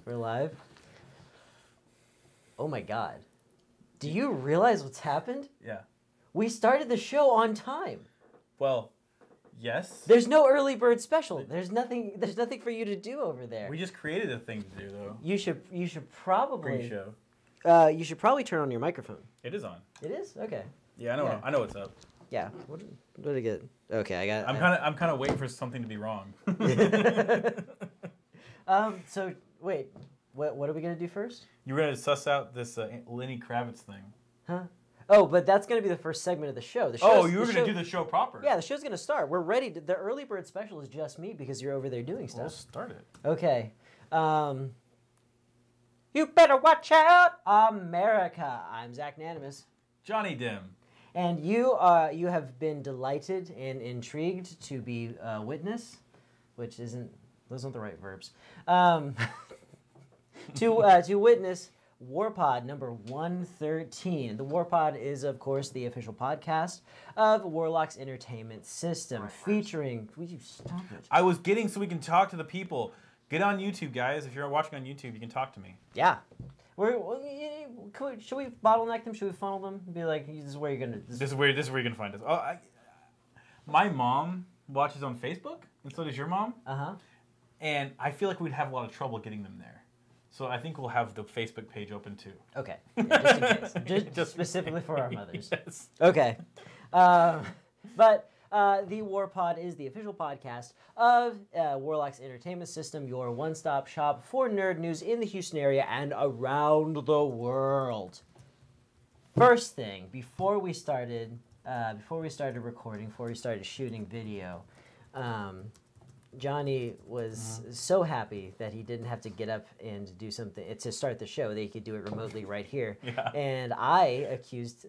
We're live. Oh my God. Do you realize what's happened? Yeah. We started the show on time. Well, yes. There's no early bird special. There's nothing for you to do over there. We just created a thing to do though. You should probably Pre-show. You should probably turn on your microphone. It is on. It is? Okay. Yeah, I know. Yeah. I know what's up. Yeah. What did I get? Okay, I got. I'm kind of waiting for something to be wrong. So wait, what are we gonna do first? You were gonna suss out this Lenny Kravitz thing. Huh? Oh, but that's gonna be the first segment of the show. You were gonna do the show proper. Yeah, the show's gonna start. We're ready. The early bird special is just me because you're over there doing stuff. We'll start it. Okay. You better watch out, America. I'm Zach Nanimus. Johnny Dim. And you have been delighted and intrigued to be a witness, which isn't, those aren't the right verbs, to witness WarPod number 113. The WarPod is, of course, the official podcast of Warlock's Entertainment System, featuring, will you stop it? I was getting so we can talk to the people. Get on YouTube, guys. If you're watching on YouTube, you can talk to me. Yeah. Should we bottleneck them? Should we funnel them? Be like, this is where you're gonna. This is where you're gonna find us. Oh, my mom watches on Facebook, and so does your mom. And I feel like we'd have a lot of trouble getting them there. So I think we'll have the Facebook page open too. Okay, yeah, just in case, just specifically for our mothers. Yes. Okay, but. The WarPod is the official podcast of Warlock's Entertainment System, your one-stop shop for nerd news in the Houston area and around the world. First thing, before we started recording, before we started shooting video, Johnny was so happy that he didn't have to get up and do something to start the show, that he could do it remotely right here. Yeah. And I accused...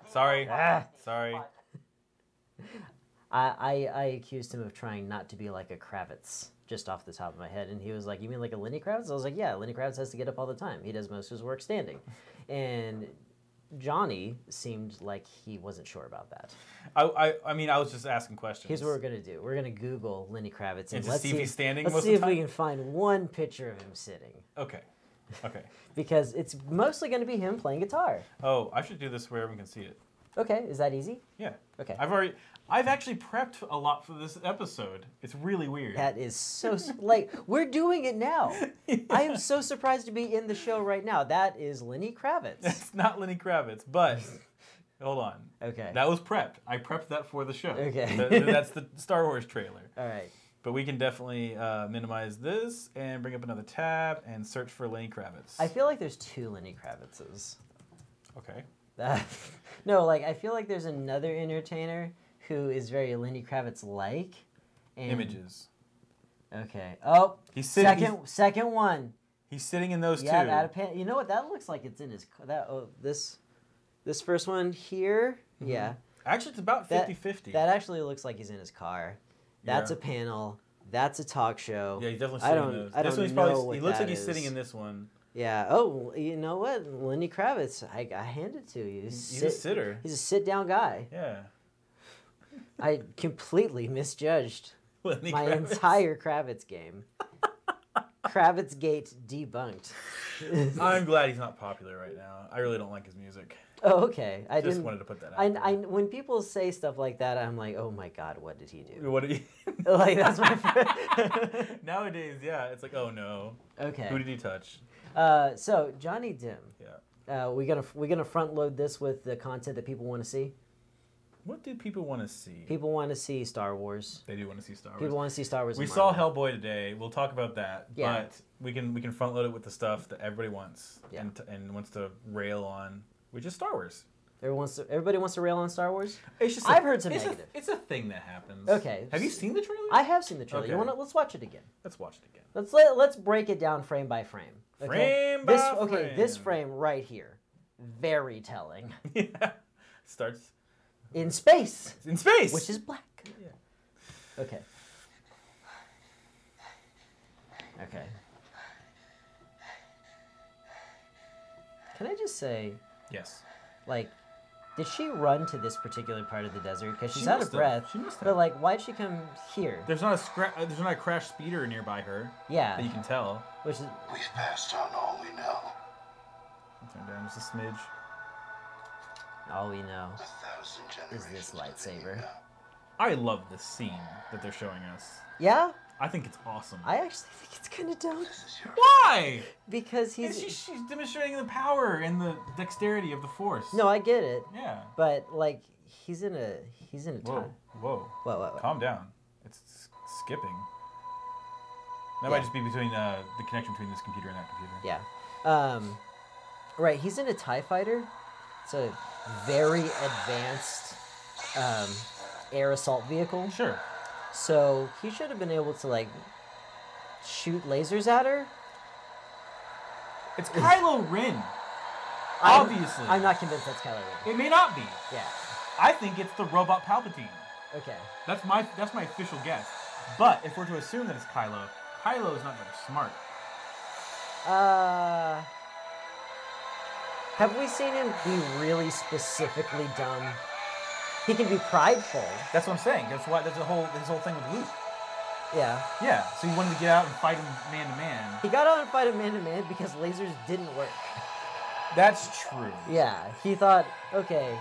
Sorry. I accused him of trying not to be like a Kravitz, just off the top of my head. And he was like, you mean like a Lenny Kravitz? I was like, yeah, Lenny Kravitz has to get up all the time. He does most of his work standing. And Johnny seemed like he wasn't sure about that. I mean, I was just asking questions. Here's what we're going to do. We're going to Google Lenny Kravitz. And let's see if he's standing Let's most see of the if time? we can find one picture of him sitting. Okay. Because it's mostly going to be him playing guitar. Oh, I should do this where everyone can see it. Okay, is that easy? Yeah. Okay. I've actually prepped a lot for this episode. It's really weird. That is so, like, we're doing it now. Yeah. I am so surprised to be in the show right now. That is Lenny Kravitz. It's not Lenny Kravitz, but hold on. Okay. That was prepped. I prepped that for the show. Okay. That's the Star Wars trailer. All right. But we can definitely minimize this and bring up another tab and search for Lenny Kravitz. I feel like there's two Lenny Kravitzes. Okay. No, like, I feel like there's another entertainer who is very Lenny Kravitz-like. Images. Okay. Oh, he's sitting, second one. He's sitting in those two. Yeah, you know what? That looks like it's in his... This first one here, yeah. Actually, it's about 50-50. That actually looks like he's in his car. That's a panel. That's a talk show. Yeah, he's definitely sitting in those. This one's probably, he looks like he's sitting in this one. Yeah. Oh, you know what? Lenny Kravitz, I hand it to you. He's a sitter. He's a sit-down guy. Yeah. I completely misjudged my entire Kravitz game. Kravitz Gate debunked. I'm glad he's not popular right now. I really don't like his music. Oh, okay. I just wanted to put that out. When people say stuff like that, I'm like, oh my God, what did he do? What did he? Like, that's my. Nowadays, yeah, it's like, oh no. Okay. Who did he touch? So Johnny Dim. Yeah. We gonna front load this with the content that people want to see. What do people want to see? People want to see Star Wars. They do want to see Star Wars. People want to see Star Wars. We saw Hellboy today. We'll talk about that. Yeah. But we can front load it with the stuff that everybody wants. Yeah. And wants to rail on, which is Star Wars. Everybody wants to rail on Star Wars. It's just I've heard some negative. It's a thing that happens. Okay. Have you seen the trailer? I have seen the trailer. Okay. Let's watch it again. Let's watch it again. Let's break it down frame by frame. Okay? Frame by frame. Okay, this frame right here, very telling. Yeah. Starts in space. In space. Which is black. Yeah. Okay. Okay. Can I just say? Yes. Like, Did she run to this particular part of the desert because she's She out of must have. breath? She must have. But like, why'd she come here? There's not a crash speeder nearby her. Yeah. That you can tell. Which is. We've passed on all we know. Turn down just a smidge. All we know 1,000 is generations this lightsaber. I love this scene that they're showing us. Yeah? I think it's awesome. I actually think it's kind of dumb. Why? Because She's demonstrating the power and the dexterity of the Force. No, I get it. Yeah. But like, he's in a Whoa. time. Whoa. Whoa. Calm down. It's skipping. That might just be between the connection between this computer and that computer. Yeah. Right. He's in a TIE fighter. It's a very advanced air assault vehicle. Sure. So he should have been able to like shoot lasers at her. It's Kylo Ren. Obviously. I'm not convinced that's Kylo Ren. It may not be. Yeah. I think it's the robot Palpatine. Okay. That's my official guess. But if we're to assume that it's Kylo, Kylo is not very smart. Have we seen him be really specifically dumb? He can be prideful. That's what I'm saying. That's his whole thing with Luke. Yeah. Yeah. So he wanted to get out and fight him man to man. He got out and fight him man to man because lasers didn't work. That's true. Yeah. He thought, okay,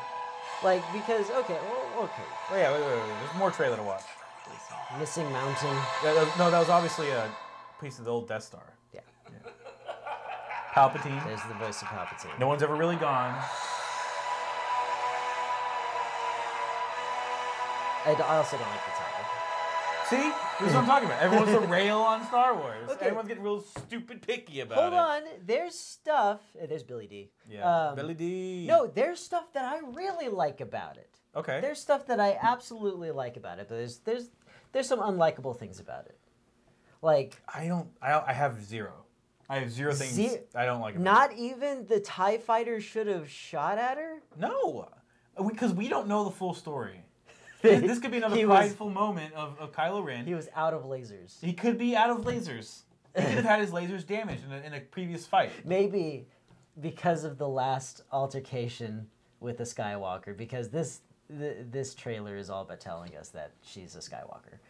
like because okay. Oh, yeah. Wait. There's more trailer to watch. Missing mountain. No, that was obviously a piece of the old Death Star. Yeah. Palpatine. There's the voice of Palpatine. No one's ever really gone. I also don't like the title. See? This is what I'm talking about. Everyone's a rail on Star Wars. Okay. Everyone's getting real stupid picky about Hold it. on. There's stuff. There's Billy D. Yeah. Billy D. No, there's stuff that I really like about it. Okay. There's stuff that I absolutely like about it, but there's some unlikable things about it. Like I have zero. I have zero things I don't like about not it. even the TIE fighter should have shot at her? No. Because we don't know the full story. This could be another prideful moment of Kylo Ren. He was out of lasers. He could be out of lasers. He could have had his lasers damaged in a previous fight. Maybe because of the last altercation with the Skywalker, because this trailer is all but telling us that she's a Skywalker.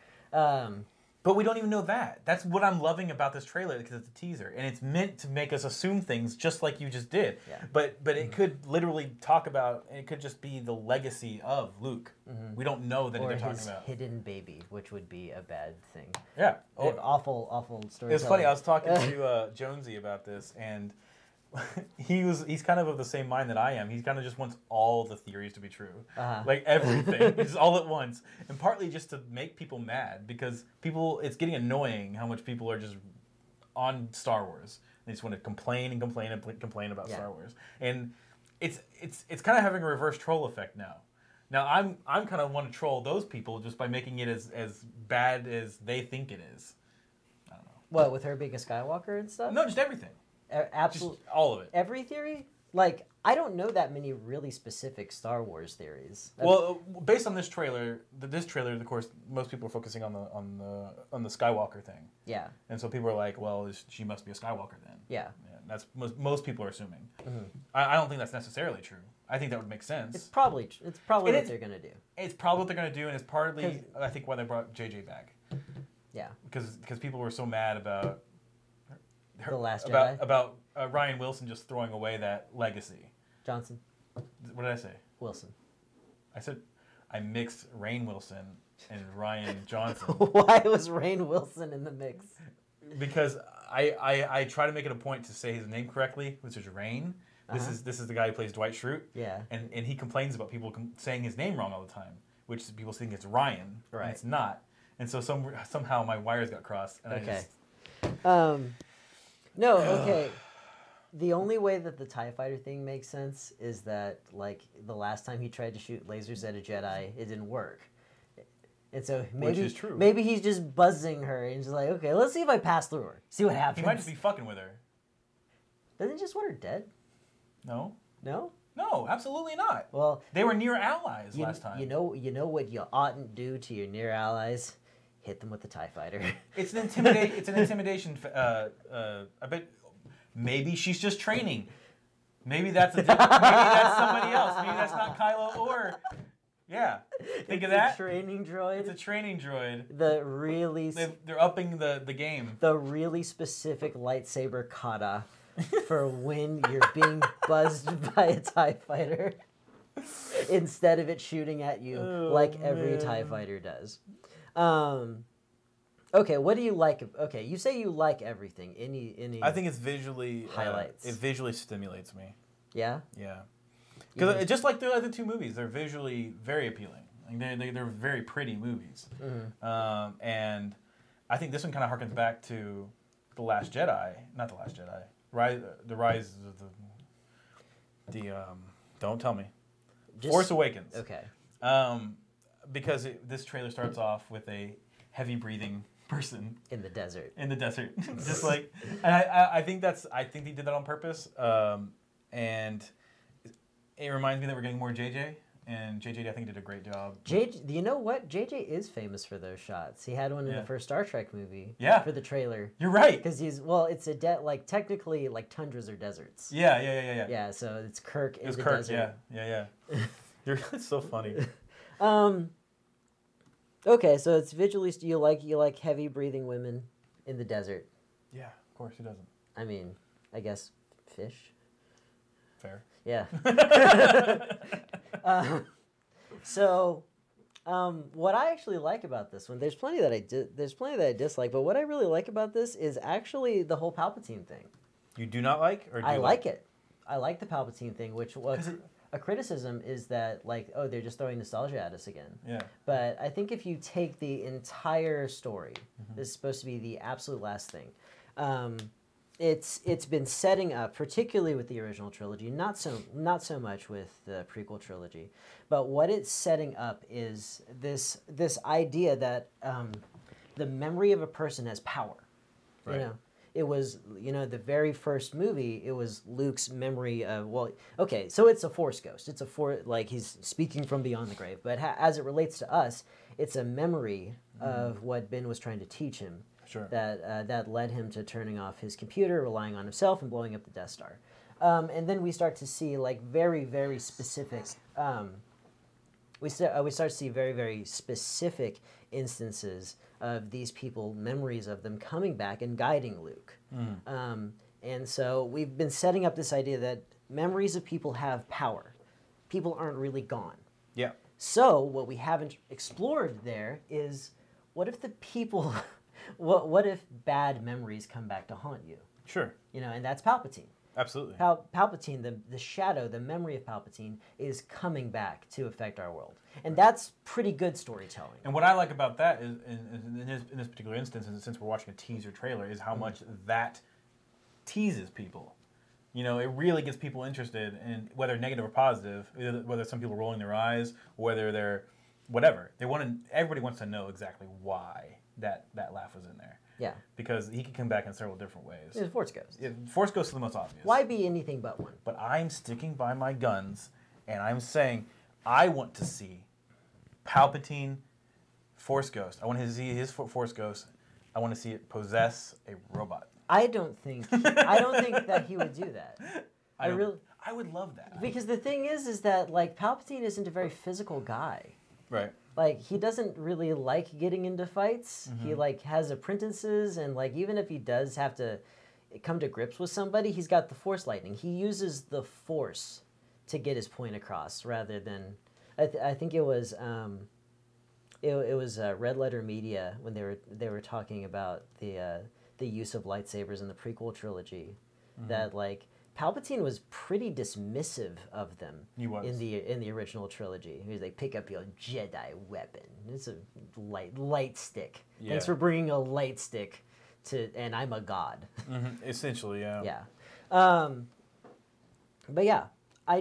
But we don't even know that. That's what I'm loving about this trailer because it's a teaser and it's meant to make us assume things just like you just did. Yeah. But it could literally talk about. It could just be the legacy of Luke. We don't know that Or they're talking his about hidden baby, which would be a bad thing. Yeah. Awful story. It's funny. I was talking to Jonesy about this, and he's kind of the same mind that I am. He kind of just wants all the theories to be true, like everything, just all at once, and partly just to make people mad because it's getting annoying how much people are just on Star Wars. They just want to complain and complain and complain about Star Wars, and it's kind of having a reverse troll effect now. Now I'm kind of want to troll those people just by making it as bad as they think it is. I don't know. What, with her being a Skywalker and stuff? No, just everything. Absolutely. Just all of it. Every theory? Like, I don't know that many really specific Star Wars theories. Well, based on this trailer, of course, most people are focusing on the Skywalker thing. Yeah. And so people are like, well, she must be a Skywalker then. Yeah. That's most people are assuming. I don't think that's necessarily true. I think that would make sense. It's probably what they're gonna do. It's probably what they're gonna do, and it's partly I think why they brought JJ back. Yeah. Because people were so mad about The Last Jedi? about Ryan Wilson just throwing away that legacy. Johnson. What did I say? Wilson. I said I mixed Rainn Wilson and Ryan Johnson. Why was Rainn Wilson in the mix? Because I try to make it a point to say his name correctly, which is Rainn. This is the guy who plays Dwight Schrute. Yeah. And he complains about people saying his name wrong all the time, which people think it's Ryan, right? And it's not. And so somehow my wires got crossed. And okay. I just... No. Okay. The only way that the TIE fighter thing makes sense is that, like, the last time he tried to shoot lasers at a Jedi, it didn't work. And so maybe, which is true. Maybe he's just buzzing her and just like, okay, let's see if I pass through her. See what happens. He might just be fucking with her. Doesn't he just want her dead? No. No? No, absolutely not. Well, they were near allies last time. You know what you oughtn't do to your near allies? Hit them with the TIE fighter. It's an intimidation. I bet maybe she's just training. Maybe that's maybe that's somebody else. Maybe that's not Kylo or. Yeah. Think of that. It's a training droid. It's a training droid. The really... They're upping the game. The really specific lightsaber kata for when you're being buzzed by a TIE fighter instead of it shooting at you like every TIE fighter does. Okay, what do you like? Okay, you say you like everything. Any I think it's visually... highlights. It visually stimulates me. Yeah? Yeah. Because just like the other two movies, they're visually very appealing. Like they're very pretty movies. Mm-hmm. And I think this one kind of harkens back to The Last Jedi. Not The Last Jedi. The Rise of the don't tell me. Force Awakens. Okay. Because this trailer starts off with a heavy breathing person in the desert. Just like, and I think they did that on purpose. And it reminds me that we're getting more JJ, and JJ I think did a great job. You know what? JJ is famous for those shots. He had one in the first Star Trek movie. Yeah. For the trailer. You're right. Because it's technically like tundras or deserts. Yeah. Yeah, so it's Kirk in the Kirk, desert. Yeah. It's so funny. Okay, so it's visually you like heavy breathing women in the desert. Yeah, of course, who doesn't? I mean, I guess fish. Fair. Yeah. What I actually like about this one, there's plenty that I dislike, but what I really like about this is actually the whole Palpatine thing. You do not like, or do I you like it. I like the Palpatine thing, which was a criticism is that they're just throwing nostalgia at us again. Yeah. But I think if you take the entire story, this is supposed to be the absolute last thing. It's been setting up, particularly with the original trilogy, not so much with the prequel trilogy, but what it's setting up is this idea that the memory of a person has power. Right. You know, it was the very first movie. It was Luke's memory of so it's a Force ghost. It's he's speaking from beyond the grave. But as it relates to us, it's a memory of what Ben was trying to teach him. Sure. That led him to turning off his computer, relying on himself, and blowing up the Death Star. And then we start to see very, very specific. We start to see very, very specific instances of these people, memories of them coming back and guiding Luke. And so we've been setting up this idea that memories of people have power. People aren't really gone. Yeah. So what we haven't explored there is, what if the people... What if bad memories come back to haunt you? Sure. And that's Palpatine. Absolutely. Palpatine, the shadow, the memory of Palpatine is coming back to affect our world. And that's pretty good storytelling. And what I like about that is, in this particular instance, and since we're watching a teaser trailer, is how much that teases people. It really gets people interested in whether negative or positive, whether some people rolling their eyes, whether they're whatever. Everybody wants to know exactly why that laugh was in there. Yeah. Because he could come back in several different ways. It's Force Ghost. Force Ghost is the most obvious. Why be anything but one? But I'm sticking by my guns, and I'm saying I want to see Palpatine Force Ghost. I want to see his Force Ghost. I want to see it possess a robot. I don't think that he would do that. I would love that. Because the thing is that Palpatine isn't a very physical guy. Right. He doesn't really like getting into fights. He has apprentices, and even if he does have to come to grips with somebody, he's got the Force lightning. He uses the Force to get his point across, rather than I think it was Red Letter Media when they were talking about the use of lightsabers in the prequel trilogy, that Palpatine was pretty dismissive of them. He was. In the original trilogy. He was like, pick up your Jedi weapon. It's a light stick. Yeah. Thanks for bringing a light stick and I'm a god. Essentially, yeah. Yeah. But yeah, I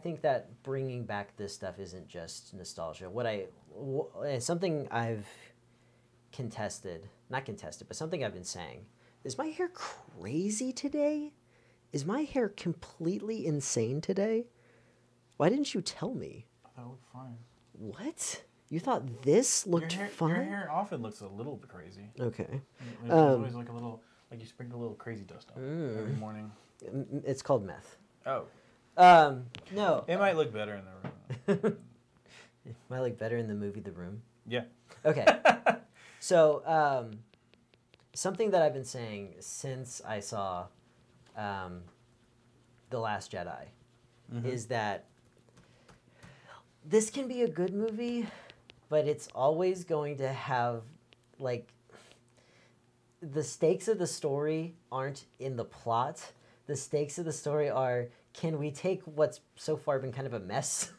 think that bringing back this stuff isn't just nostalgia. Something I've something I've been saying. Is my hair crazy today? Is my hair completely insane today? Why didn't you tell me? I thought it looked fine. What? You thought this looked fine? Your hair often looks a little bit crazy. Okay. It's always like you sprinkle a little crazy dust on every morning. It's called meth. Oh. No. It might look better in the room. It might look better in the movie The Room. Yeah. Okay. So, something that I've been saying since I saw The Last Jedi is that this can be a good movie, but it's always going to have, like, the stakes of the story aren't in the plot. The stakes of the story are, can we take what's so far been kind of a mess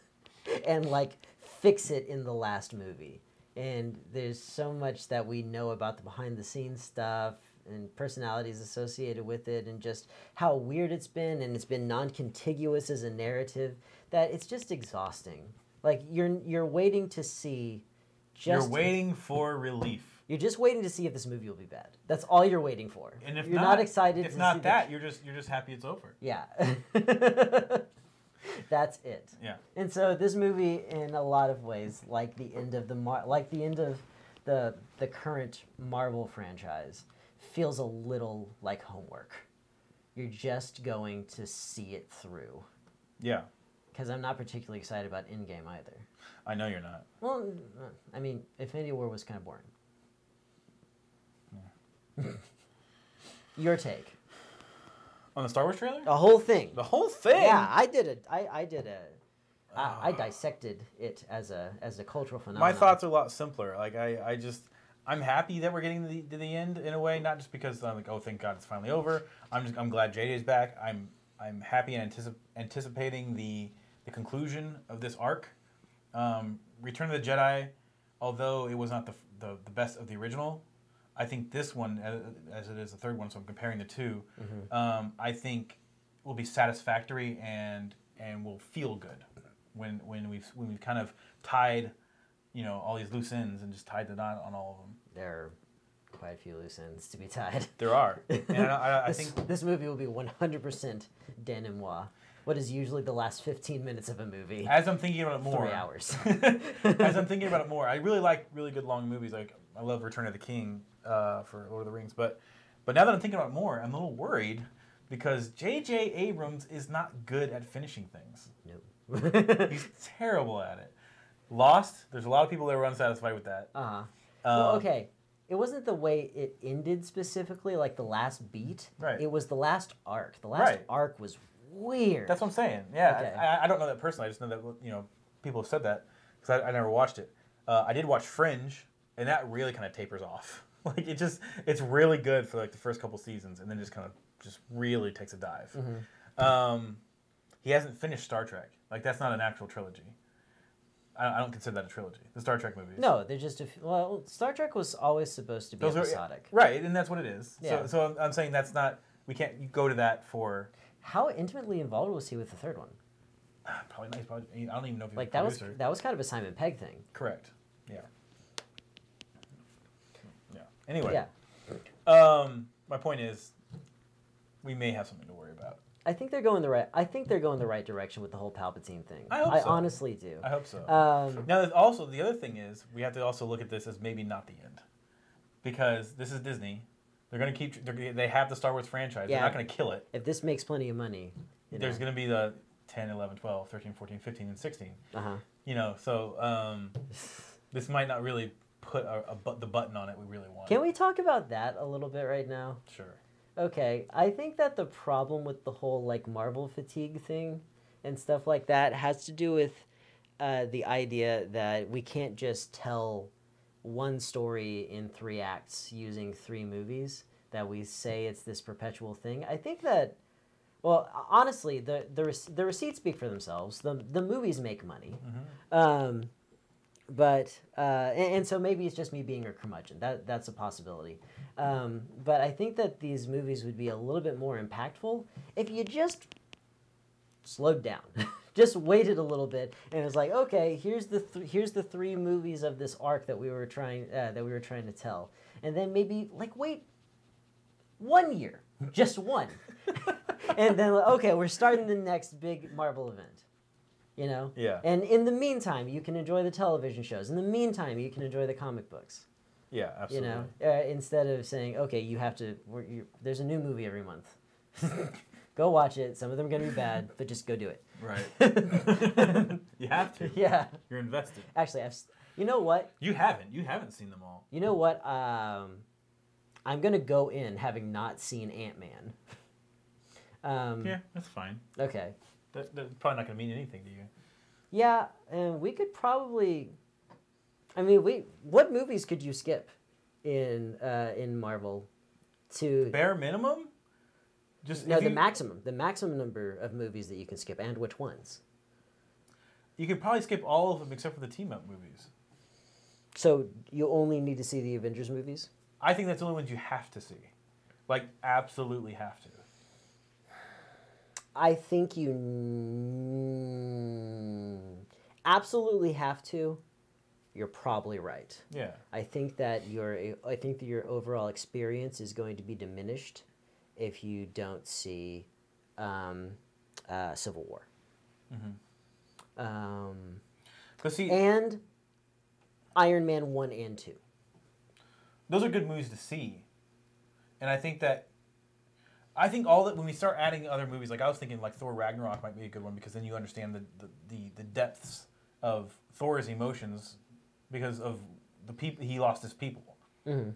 and, like, fix it in the last movie? And there's so much that we know about the behind-the-scenes stuff and personalities associated with it and just how weird it's been, and it's been non-contiguous as a narrative, that it's just exhausting. Like, you're waiting to see You're waiting for relief. You're just waiting to see if this movie will be bad. That's all you're waiting for. And if you're not excited if to not see that, you're just happy it's over. Yeah. That's it. Yeah. And so this movie, in a lot of ways, like the end of the current Marvel franchise, feels a little like homework. You're just going to see it through. Yeah. Because I'm not particularly excited about Endgame either. I know you're not. Well, I mean, Infinity War was kind of boring. Yeah. Your take. On the Star Wars trailer? The whole thing. The whole thing? Yeah, I dissected it as a cultural phenomenon. My thoughts are a lot simpler. Like I'm happy that we're getting to the end in a way, not just because I'm like, oh, thank God it's finally over. I'm glad JJ's back. I'm happy and anticipating the conclusion of this arc. Return of the Jedi, although it was not the best of the original, I think this one, as it is the third one, so I'm comparing the two, I think will be satisfactory and will feel good when we've kind of tied, all these loose ends and just tied the knot on all of them. There are quite a few loose ends to be tied. There are, and I think this movie will be 100% denouement. What is usually the last 15 minutes of a movie? As I'm thinking about it more, 3 hours. As I'm thinking about it more, I really like really good long movies. Like I love Return of the King for Lord of the Rings, but now that I'm thinking about it more, I'm a little worried because J.J. Abrams is not good at finishing things. Nope. He's terrible at it. Lost, there's a lot of people that were unsatisfied with that. Well, okay. It wasn't the way it ended specifically, like the last beat. Right. It was the last arc. The last arc was weird. That's what I'm saying. Yeah. Okay. I don't know that personally. I just know that people have said that because I never watched it. I did watch Fringe, and that really kind of tapers off. Like it's really good for like the first couple seasons, and then just really takes a dive. He hasn't finished Star Trek. Like that's not an actual trilogy. I don't consider that a trilogy. The Star Trek movies. No, they're just Star Trek was always supposed to be episodic. Right, and that's what it is. Yeah. So I'm saying that's not. We can't go to that for. How intimately involved was he with the third one? Probably not. I don't even know if he was like a producer. that was kind of a Simon Pegg thing. Correct. Yeah. Yeah. Anyway. Yeah. My point is, we may have something to worry about. I think they're going the right direction with the whole Palpatine thing. I honestly do. I hope so. Now, also the other thing is we have to also look at this as maybe not the end, because this is Disney. They're going to keep. They have the Star Wars franchise. Yeah. They're not going to kill it. If this makes plenty of money, there's going to be the 10, 11, 12, 13, 14, 15, and 16. So this might not really put the button on it we really want. Can we talk about that a little bit right now? Sure. Okay, I think that the problem with the whole like Marvel fatigue thing and stuff like that has to do with the idea that we can't just tell one story in 3 acts using 3 movies, that we say it's this perpetual thing. I think that, well, honestly, the receipts speak for themselves. The movies make money. But so maybe it's just me being a curmudgeon. That's a possibility. But I think that these movies would be a little bit more impactful if you just slowed down, just waited a little bit, and it was like, okay, here's the 3 movies of this arc that we were trying to tell, and then maybe like wait 1 year, just one, and then okay, we're starting the next big Marvel event. Yeah. And in the meantime, you can enjoy the television shows. In the meantime, you can enjoy the comic books. Yeah, absolutely. Instead of saying, okay, you have to. There's a new movie every month. Go watch it. Some of them are going to be bad, but just go do it. Right. You have to. Yeah. You're invested. Actually, you know what? You haven't seen them all. You know what? I'm going to go in having not seen Ant-Man. Yeah, that's fine. Okay. That's probably not going to mean anything to you. Yeah, and we could probably... I mean, what movies could you skip in Marvel? Bare minimum? The maximum number of movies that you can skip, and which ones? You could probably skip all of them except for the team-up movies. So you only need to see the Avengers movies? I think that's the only ones you have to see. Like, absolutely have to. I think you absolutely have to. You're probably right. Yeah. I think that your overall experience is going to be diminished if you don't see Civil War. See, and Iron Man 1 and 2. Those are good movies to see. And I think when we start adding other movies, like I was thinking like Thor Ragnarok might be a good one because then you understand the depths of Thor's emotions because of the people he lost his people.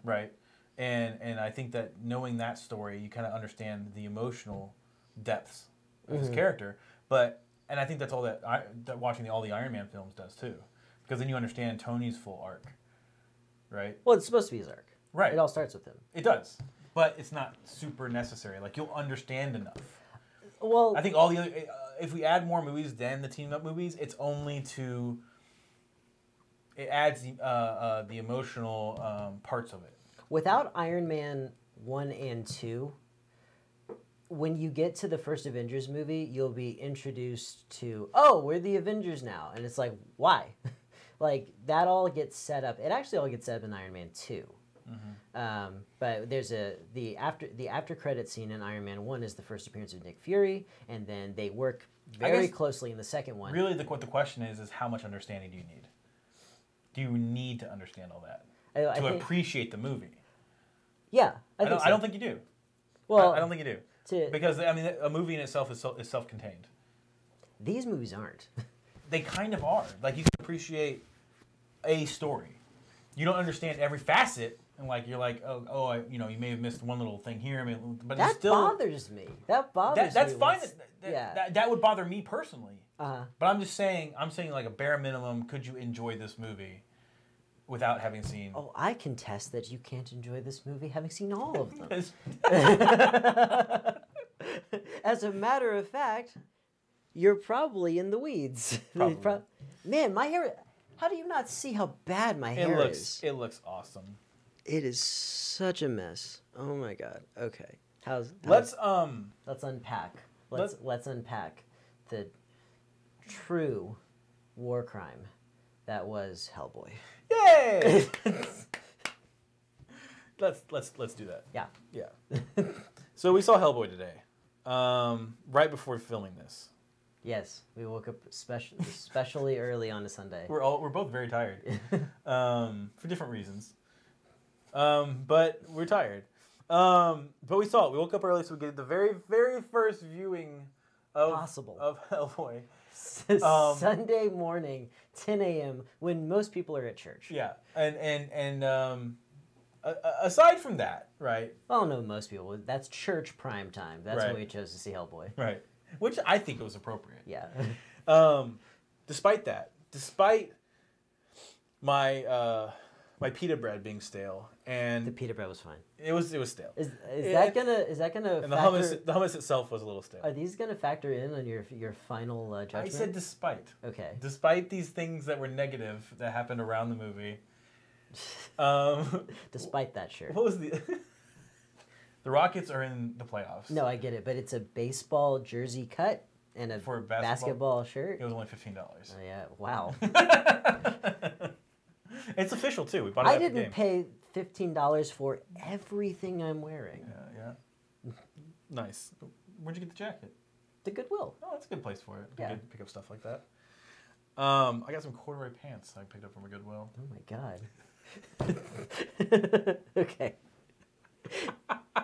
Right? And I think that knowing that story, you kind of understand the emotional depths of his character. And I think that's all that watching all the Iron Man films does too, because then you understand Tony's full arc, right? Well, it's supposed to be his arc. Right. It all starts with him. It does, but it's not super necessary. Like you'll understand enough. Well, I think all the other, if we add more movies than the team up movies, it's only to. It adds the emotional parts of it. Without Iron Man 1 and 2, when you get to the first Avengers movie, you'll be introduced to, we're the Avengers now. And it's like, why? Like, that all gets set up. It actually all gets set up in Iron Man 2. But there's the after credit scene in Iron Man 1 is the first appearance of Nick Fury, and then they work very closely in the second one. Really, what the question is how much understanding do you need? Do you need to understand all that to appreciate the movie? Yeah, I don't think you do. Well, I don't think you do. Because, I mean, a movie in itself is self-contained. These movies aren't. They kind of are. Like, you can appreciate a story. You don't understand every facet, and, like, you're like, you may have missed one little thing here, but that it's still... bothers me. That bothers me. That's fine. That would bother me personally. Uh-huh. But I'm saying, like, a bare minimum, could you enjoy this movie without having seen... Oh, I contest that you can't enjoy this movie having seen all of them. As a matter of fact, you're probably in the weeds. Man, my hair... How do you not see how bad my hair is? It looks awesome. It is such a mess. Oh my god. Okay. Let's unpack. Let's unpack the true war crime that was Hellboy. Yay! Let's do that. Yeah. Yeah. So we saw Hellboy today, right before filming this. Yes, we woke up especially early on a Sunday. We're both very tired, for different reasons. But we're tired. But we saw it. We woke up early, so we get the very, very first viewing of Hellboy. Sunday morning, 10 a.m. when most people are at church. Yeah, and aside from that, right? Well, no, most people. That's church prime time. That's when we chose to see Hellboy. Right. Which I think was appropriate. Yeah. Despite my my pita bread being stale, and the pita bread was fine. It was stale. Is that gonna? And the hummus itself was a little stale. Are these gonna factor in on your final judgment? I said despite. Okay. Despite these things that were negative that happened around the movie. Despite that, sure. What was the? The Rockets are in the playoffs. No, I get it, but it's a baseball jersey cut and a basketball shirt. It was only $15. Oh yeah! Wow. It's official too. We bought it at the game. I didn't pay $15 for everything I'm wearing. Yeah. Nice. Where'd you get the jacket? The Goodwill. Oh, that's a good place for it. Yeah. Good to pick up stuff like that. I got some corduroy pants I picked up from a Goodwill. Oh my god. Okay.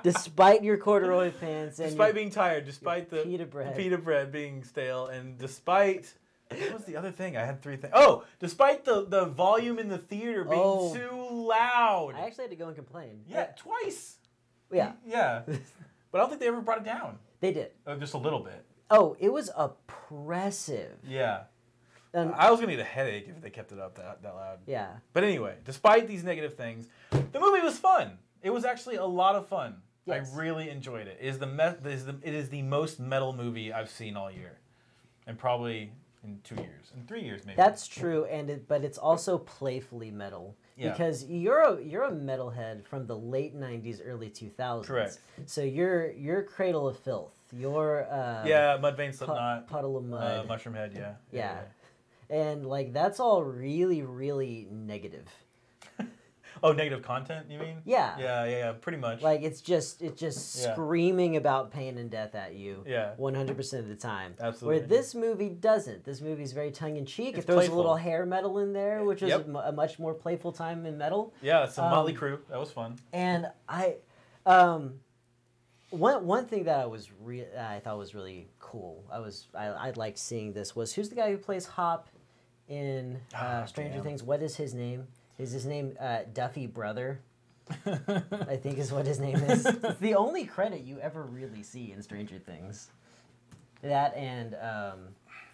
Despite your corduroy pants and Despite being tired, despite the pita bread being stale, and despite... What was the other thing? I had 3 things. Oh, despite the volume in the theater being too loud. I actually had to go and complain. Yeah, twice. Yeah. Yeah. But I don't think they ever brought it down. They did. Oh, just a little bit. Oh, it was oppressive. Yeah. I was going to get a headache if they kept it up that loud. Yeah. But anyway, despite these negative things, the movie was fun. It was actually a lot of fun. Yes. I really enjoyed it. It is the most metal movie I've seen all year. And probably in 2 years. In 3 years, maybe. That's true, but it's also playfully metal. Yeah. Because you're a metalhead from the late 90s, early 2000s. Correct. So you're Cradle of Filth. You're... Mudvayne, Slipknot. Puddle of Mud. Mushroomhead, yeah. And, like, that's all really, really negative. Oh, negative content, you mean? Yeah. Yeah, pretty much. Like, it's just screaming about pain and death at you 100% of the time. Absolutely. Where this movie doesn't. This movie's very tongue-in-cheek. It throws playful. A little hair metal in there, which is a much more playful time in metal. Yeah, some Motley Crue. That was fun. And one thing that I thought was really cool, I liked seeing this, was who's the guy who plays Hop in Stranger Things? What is his name? Is his name Duffy Brother? I think is what his name is. It's the only credit you ever really see in Stranger Things. That and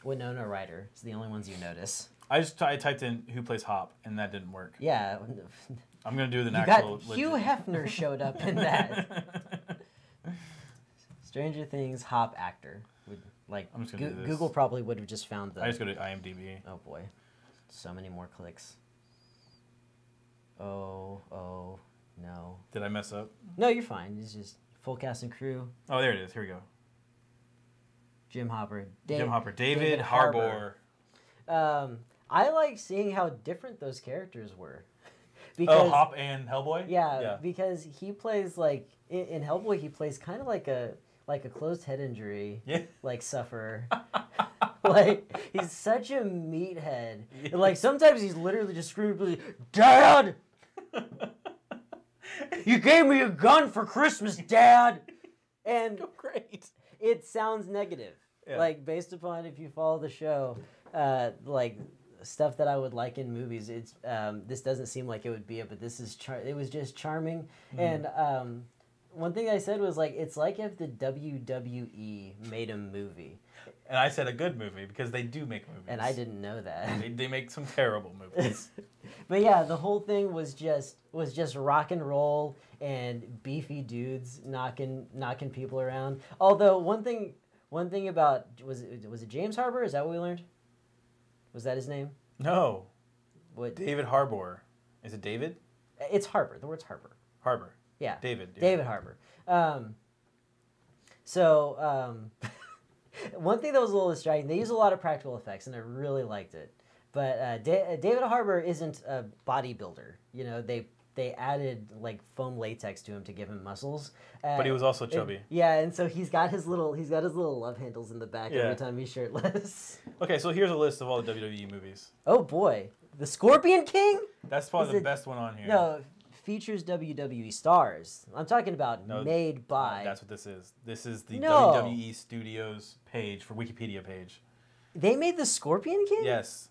Winona Ryder. It's the only ones you notice. I typed in who plays Hop, and that didn't work. Yeah. I'm going to do the actual... Hugh Hefner showed up in that. Stranger Things Hop actor. I'm just gonna do this. Google probably would have just found the... I just go to IMDb. Oh, boy. So many more clicks. Oh, no. Did I mess up? No, you're fine. It's just full cast and crew. Oh, there it is. Here we go. Jim Hopper. David Harbour. I like seeing how different those characters were. Because, Hop and Hellboy? Yeah, because he plays in Hellboy he plays kind of like a closed head injury, sufferer. He's such a meathead. Yeah. Sometimes he's literally just screaming, "Dad! You gave me a gun for Christmas, Dad!" And great. It sounds negative. Yeah. Based upon if you follow the show, stuff that I would like in movies, it's this doesn't seem like it would be it, but this is it was just charming. And one thing I said was it's like if the WWE made a movie. And I said a good movie because they do make movies. And I didn't know that. They make some terrible movies. But yeah, the whole thing was just rock and roll and beefy dudes knocking people around. Although one thing about was it James Harbour? Is that what we learned? Was that his name? No. What? David Harbour. Is it David? It's Harbour. The word's Harbour. Harbour. Yeah. David. David Harbour. One thing that was a little distracting, they use a lot of practical effects, and I really liked it. But David Harbour isn't a bodybuilder. You know, they added foam latex to him to give him muscles. But he was also chubby. And so he's got his little love handles in the back every time he's shirtless. Okay, so here's a list of all the WWE movies. Oh boy, the Scorpion King. That's probably the best one on here. No. Features WWE stars. I'm talking about made by... that's what this is. This is the WWE Studios page for Wikipedia page. They made the Scorpion King? Yes.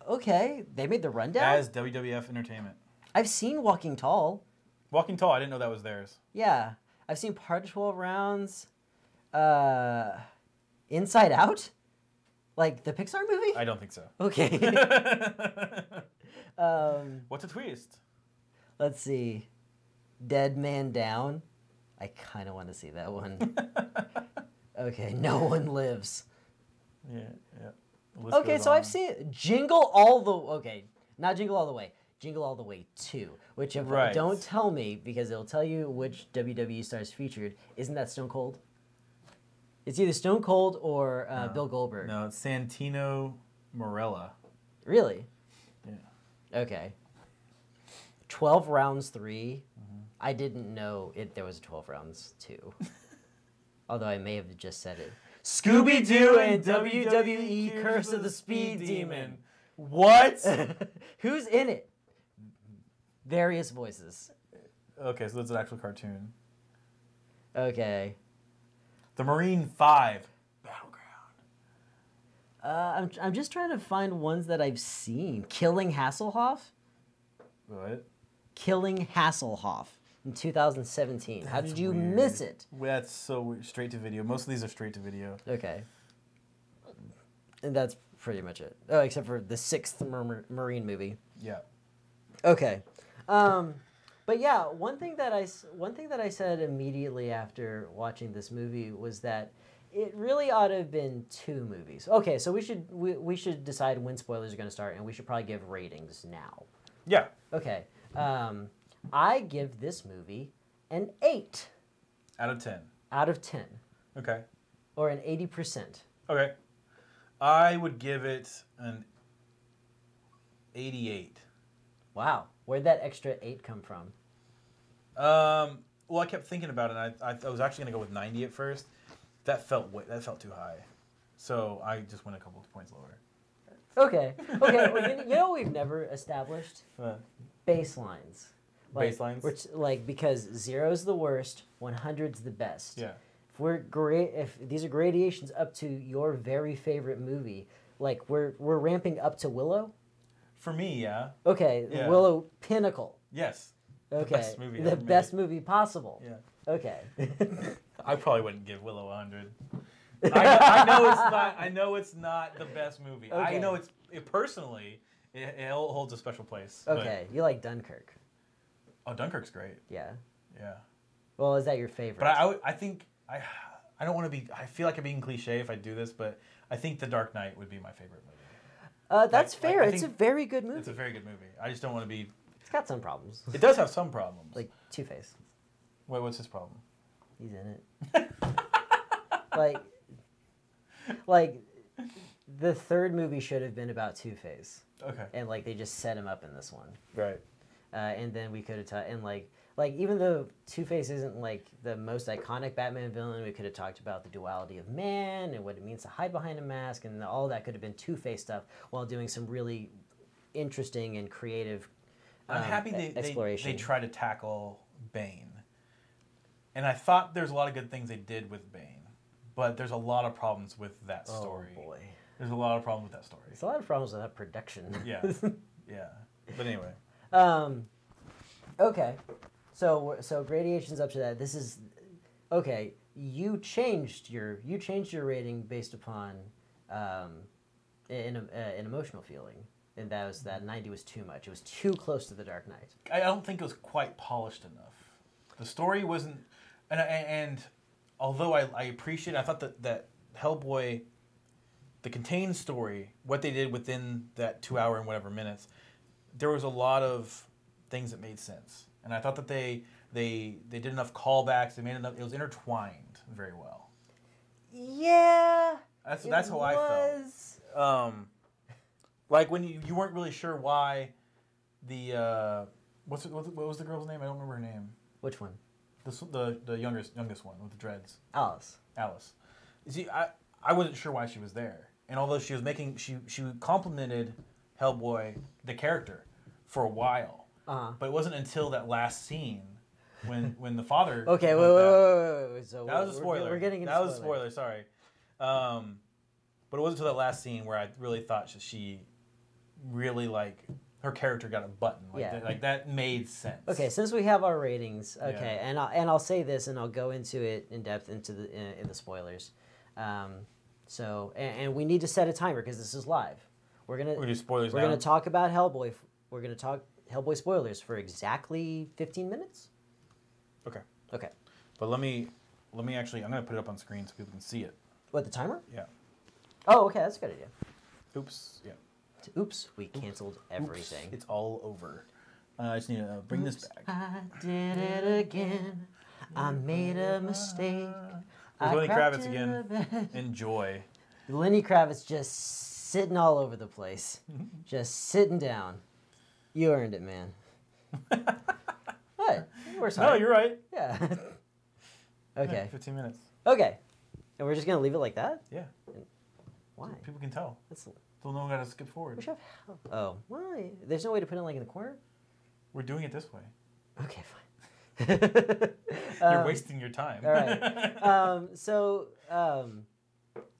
Okay. They made the Rundown? As WWF Entertainment. I've seen Walking Tall. Walking Tall, I didn't know that was theirs. Yeah. I've seen Part of 12 Rounds. Inside Out? The Pixar movie? I don't think so. Okay. What's a twist? Let's see. Dead Man Down. I kind of want to see that one. Okay, No One Lives. Yeah. Okay, so I've seen Jingle All the... Okay, not Jingle All the Way. Jingle All the Way 2. Which, don't tell me, because it'll tell you which WWE stars featured. Isn't that Stone Cold? It's either Stone Cold or Bill Goldberg. No, it's Santino Marella. Really? Yeah. Okay. 12 Rounds 3. Mm-hmm. I didn't know there was a 12 Rounds 2. Although I may have just said it. Scooby-Doo and WWE Curse of the Speed Demon. What? Who's in it? Various voices. Okay, so that's an actual cartoon. Okay. The Marine 5 Battleground. I'm just trying to find ones that I've seen. Killing Hasselhoff? What? Killing Hasselhoff in 2017. How did you miss it? That's so weird. Straight to video. Most of these are straight to video. Okay. And that's pretty much it. Oh, except for the 6th Marine movie. Yeah. Okay. But yeah, one thing that I said immediately after watching this movie was that it really ought to have been 2 movies. Okay, so we should decide when spoilers are going to start, and we should probably give ratings now. Yeah. Okay. I give this movie an 8 Out of 10. out of 10, Okay. or an 80%. Okay. I would give it an 88. Wow, where'd that extra 8 come from? Well, I kept thinking about it. And I was actually gonna go with 90 at first. That felt too high, so I just went a couple of points lower. Okay. Well, you know what we've never established? Baselines. Baselines? Which, because 0's the worst, 100's the best. Yeah. If these are gradations up to your very favorite movie, we're ramping up to Willow. For me, yeah. Okay, Yeah. Willow pinnacle. Yes. Okay, The best movie the ever made. best movie possible. Yeah. Okay. I probably wouldn't give Willow 100. I know it's not the best movie. Okay. I know personally it holds a special place. Okay, you like Dunkirk. But, Dunkirk's great. Yeah. Yeah. Well, is that your favorite? But I think I don't want to be. I feel like I'm being cliche if I do this, but I think The Dark Knight would be my favorite movie. That's fair. I It's a think very good movie. It's a very good movie. I just don't want to be. It's got some problems. It does have some problems. Like Two-Face. Wait, what's his problem? He's in it. like the third movie should have been about Two-Face. Okay. And they just set him up in this one. Right. And then we could have even though Two-Face isn't the most iconic Batman villain, we could have talked about the duality of man and what it means to hide behind a mask, and all that could have been Two-Face stuff while doing some really interesting and creative I'm happy exploration. they try to tackle Bane. And I thought there's a lot of good things they did with Bane, but there's a lot of problems with that story. Oh boy. There's a lot of problems with that story. There's a lot of problems with that production. Yeah. Yeah. But anyway. Okay. So gradations up to that. This is okay. You changed your rating based upon an emotional feeling, and that 90 was too much. It was too close to The Dark Knight. I don't think it was quite polished enough. The story wasn't, and although I appreciate it, I thought that Hellboy, the contained story, what they did within that 2 hour and whatever minutes, there was a lot of things that made sense. And I thought that they did enough callbacks. They made enough. It was intertwined very well. Yeah. That's how I felt. Like when you weren't really sure why the what was the girl's name? I don't remember her name. Which one? The youngest one with the dreads. Alice. You see, I wasn't sure why she was there, and although she was she complimented Hellboy the character for a while. But it wasn't until that last scene when the father. Okay, wait. So that was a spoiler. We're getting into that was a spoiler. Sorry, but it wasn't until that last scene where I really thought she really her character got a button. That made sense. Okay, since we have our ratings, okay, and I'll say this, and I'll go into it in depth in the spoilers. So we need to set a timer because this is live. We're gonna do spoilers. We're gonna talk about Hellboy. We're gonna talk Hellboy spoilers for exactly 15 minutes. Okay. Okay. But let me actually. I'm gonna put it up on screen so people can see it. What, the timer? Yeah. Oh, okay, that's a good idea. Oops. Yeah. Oops, we canceled everything. Oops, it's all over. I just need to bring this back. I did it again. I made a mistake. Lenny Kravitz again. Enjoy. Lenny Kravitz just sitting all over the place. Just sitting down. You earned it, man. What? No, you're right. Yeah. Okay. Yeah, 15 minutes. Okay. And we're just going to leave it like that? Yeah. Why? People can tell. That's... They'll know how to skip forward. We should have... Oh, why? There's no way to put it in the corner? We're doing it this way. Okay, fine. You're wasting your time. All right.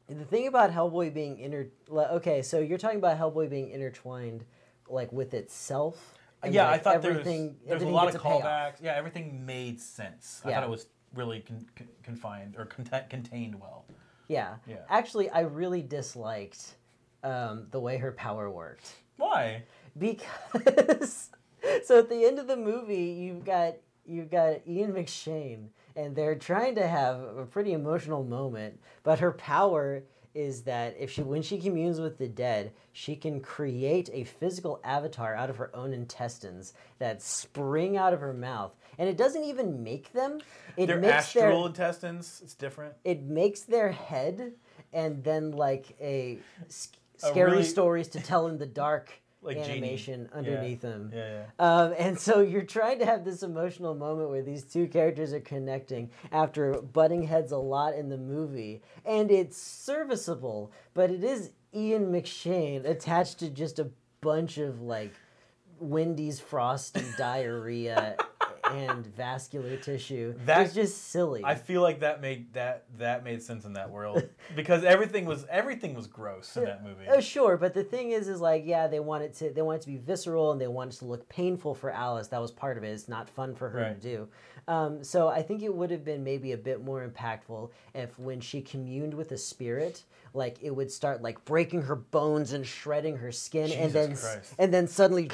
The thing about Hellboy being okay, so you're talking about Hellboy being intertwined, like with itself. And yeah, like I thought everything there's a lot of callbacks. Yeah, everything made sense. I thought it was really confined or contained well. Yeah. Actually, I really disliked the way her power worked. Why? Because so at the end of the movie, you've got Ian McShane, and they're trying to have a pretty emotional moment, but her power is that when she communes with the dead, she can create a physical avatar out of her own intestines that spring out of her mouth. And it doesn't even make them. They're astral intestines. It's different. It makes their head and then like scary stories to tell in the dark like animation Genie. Underneath them. And so you're trying to have this emotional moment where these two characters are connecting after butting heads a lot in the movie. And it's serviceable, but it is Ian McShane attached to just a bunch of like Wendy's frosty diarrhea and vascular tissue. It's just silly. I feel like that made sense in that world because everything was gross in that movie. Sure, but the thing is like they want it to be visceral and they want it to look painful for Alice. That was part of it. It's not fun for her to do. So I think it would have been maybe a bit more impactful if when she communed with a spirit, like it would start like breaking her bones and shredding her skin, and then suddenly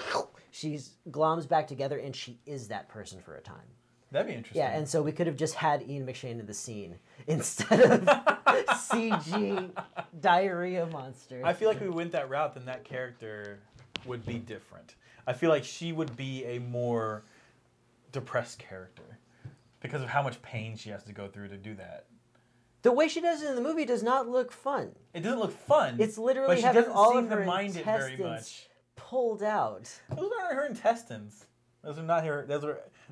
she gloms back together and she is that person for a time. That'd be interesting. Yeah, and so we could have just had Ian McShane in the scene instead of CG diarrhea monster. I feel like if we went that route, then that character would be different. I feel like she would be a more depressed character because of how much pain she has to go through to do that. The way she does it in the movie does not look fun. It doesn't look fun. It's literally having all of her intestines pulled out. Those aren't her intestines. Those are not her.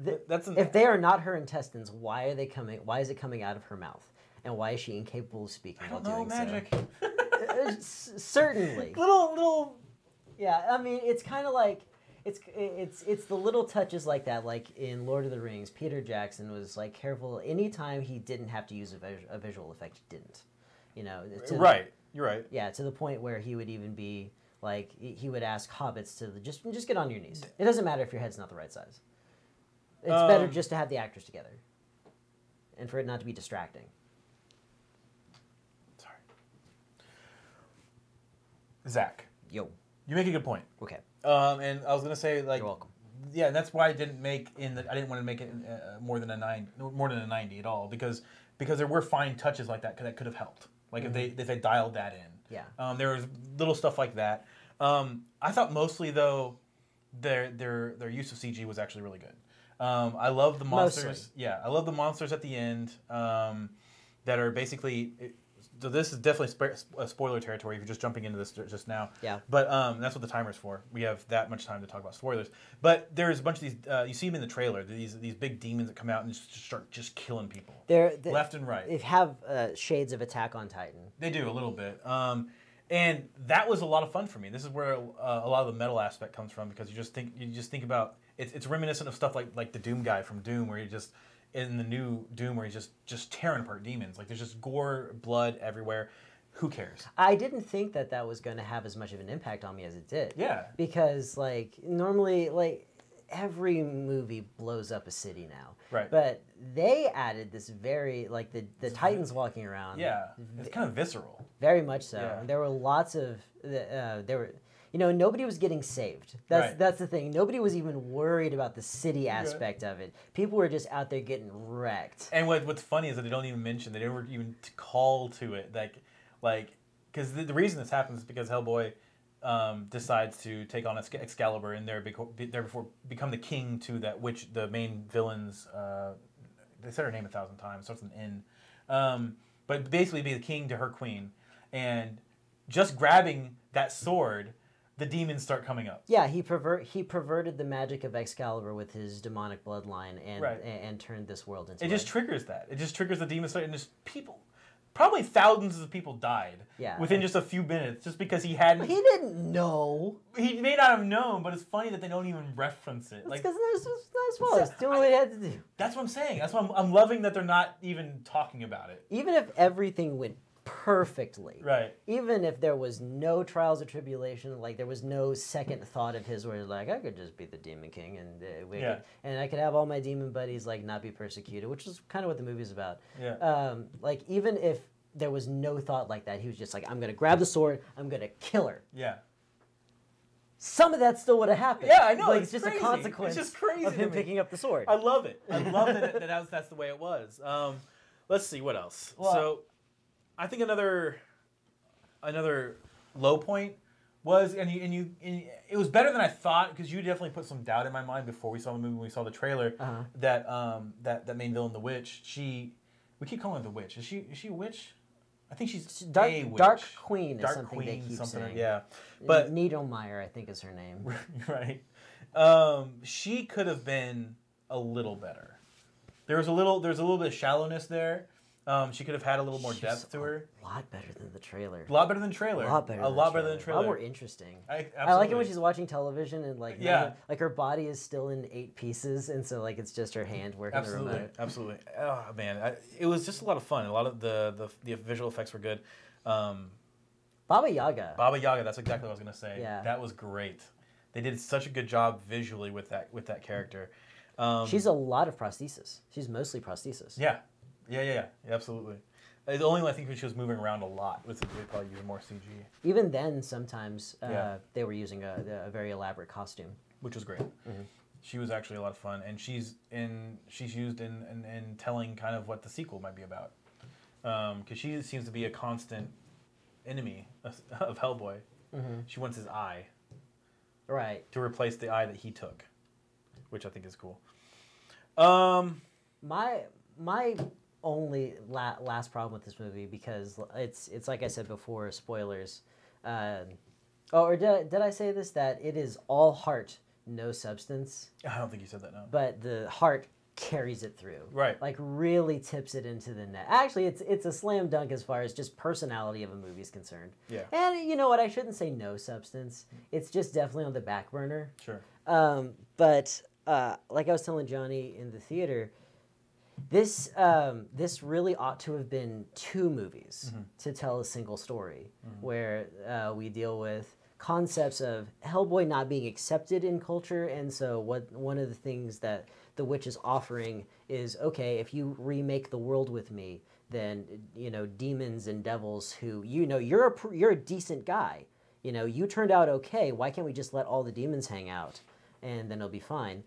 If they are not her intestines, why are they coming? Why is it coming out of her mouth? And why is she incapable of speaking while doing magic. So? Certainly. Little. Yeah, I mean, it's kind of like it's the little touches like that. Like in Lord of the Rings, Peter Jackson was like careful anytime he didn't have to use a visual effect. He didn't. You know. Right. You're right. Yeah, to the point where he would even be. Like, he would ask hobbits to just get on your knees. It doesn't matter if your head's not the right size. It's better just to have the actors together. And for it not to be distracting. Sorry. Zach. Yo. You make a good point. Okay. And I was going to say, like... You're welcome. Yeah, and that's why I didn't want to make it more than a 90 at all. Because there were fine touches like that that could have helped. Like if they dialed that in. Yeah. There was little stuff like that. I thought mostly though their use of CG was actually really good. I love the monsters. Mostly. Yeah, I love the monsters at the end that are basically. So this is definitely spoiler territory if you're just jumping into this just now. Yeah. But that's what the timer's for. We have that much time to talk about spoilers. But there's a bunch of these. You see them in the trailer. These big demons that come out and just start killing people. They're left and right. They have shades of Attack on Titan. They do a little bit. And that was a lot of fun for me. This is where a lot of the metal aspect comes from because you just think about it's reminiscent of stuff like the Doom guy from Doom where you just. In the new Doom where he's just tearing apart demons. Like, there's just gore, blood everywhere. Who cares? I didn't think that was going to have as much of an impact on me as it did. Yeah. Because, like, normally, like, every movie blows up a city now. Right. But they added this very, like, the Titans walking around. Yeah. It's kind of visceral. Very much so. Yeah. And there were lots of, nobody was getting saved. That's the thing. Nobody was even worried about the city aspect of it. People were just out there getting wrecked. And what's funny is that they don't even mention, they never even call to it. Like, because the reason this happens is because Hellboy decides to take on Excalibur and therefore become the king to that which the main villains, they said her name 1,000 times, starts with an N. But basically be the king to her queen. And just grabbing that sword... the demons start coming up. Yeah, he perverted the magic of Excalibur with his demonic bloodline and turned this world into. It just triggers that. It just triggers the demon start and just people. probably thousands of people died Yeah. within just a few minutes, just because he hadn't. He didn't know. He may not have known, but it's funny that they don't even reference it. It's because that's spoilers. Doing what he had to do. That's what I'm saying. That's why I'm loving that they're not even talking about it. Even if everything went perfectly, Right. even if there was no trials or tribulation, like there was no second thought of his where like I could just be the Demon King and I could have all my demon buddies like not be persecuted, which is kind of what the movie's about. Yeah. Like even if there was no thought like that, he was just like, I'm gonna grab the sword, I'm gonna kill her. Yeah. Some of that still would have happened. Yeah, I know. Like, it's just crazy. a consequence It's just crazy of him picking up the sword. I love it. I love that's the way it was. Let's see what else. Well, so, I think another low point was, and it was better than I thought, because you definitely put some doubt in my mind before we saw the movie, when we saw the trailer, that main villain, the witch, we keep calling her the witch. Is she a witch? I think she's a witch. Dark Queen is Dark something Queen, they keep something, saying. yeah. But Niedermeyer, I think, is her name. Right. She could have been a little better. There's a little bit of shallowness there. She could have had a little more depth to her. A lot better than the trailer. A lot better than trailer. A lot better than the trailer. A lot more interesting. I like it when she's watching television and like like her body is still in 8 pieces, and so like it's just her hand working the remote. Absolutely. Oh man, it was just a lot of fun. A lot of the visual effects were good. Baba Yaga. Baba Yaga. That's exactly what I was gonna say. Yeah. That was great. They did such a good job visually with that character. She's a lot of prosthesis. She's mostly prosthesis. Yeah, absolutely. The only I think when she was moving around a lot was they probably using more CG. Even then, sometimes they were using a very elaborate costume, which was great. Mm-hmm. She was actually a lot of fun, and she's used in telling kind of what the sequel might be about, because she seems to be a constant enemy of Hellboy. Mm-hmm. She wants his eye, right, to replace the eye that he took, which I think is cool. My only last problem with this movie, because it's like I said before, spoilers. Or did I say this, that it is all heart, no substance? I don't think you said that, no. But the heart carries it through. Right. Like really tips it into the net. Actually, it's a slam dunk as far as just personality of a movie is concerned. Yeah. And you know what? I shouldn't say no substance. It's just definitely on the back burner. Sure. But like I was telling Johnny in the theater, this really ought to have been 2 movies to tell a single story, where we deal with concepts of Hellboy not being accepted in culture, and so one of the things that the witch is offering is, okay, if you remake the world with me, then demons and devils who you're a decent guy, you turned out okay. Why can't we just let all the demons hang out, and then it'll be fine?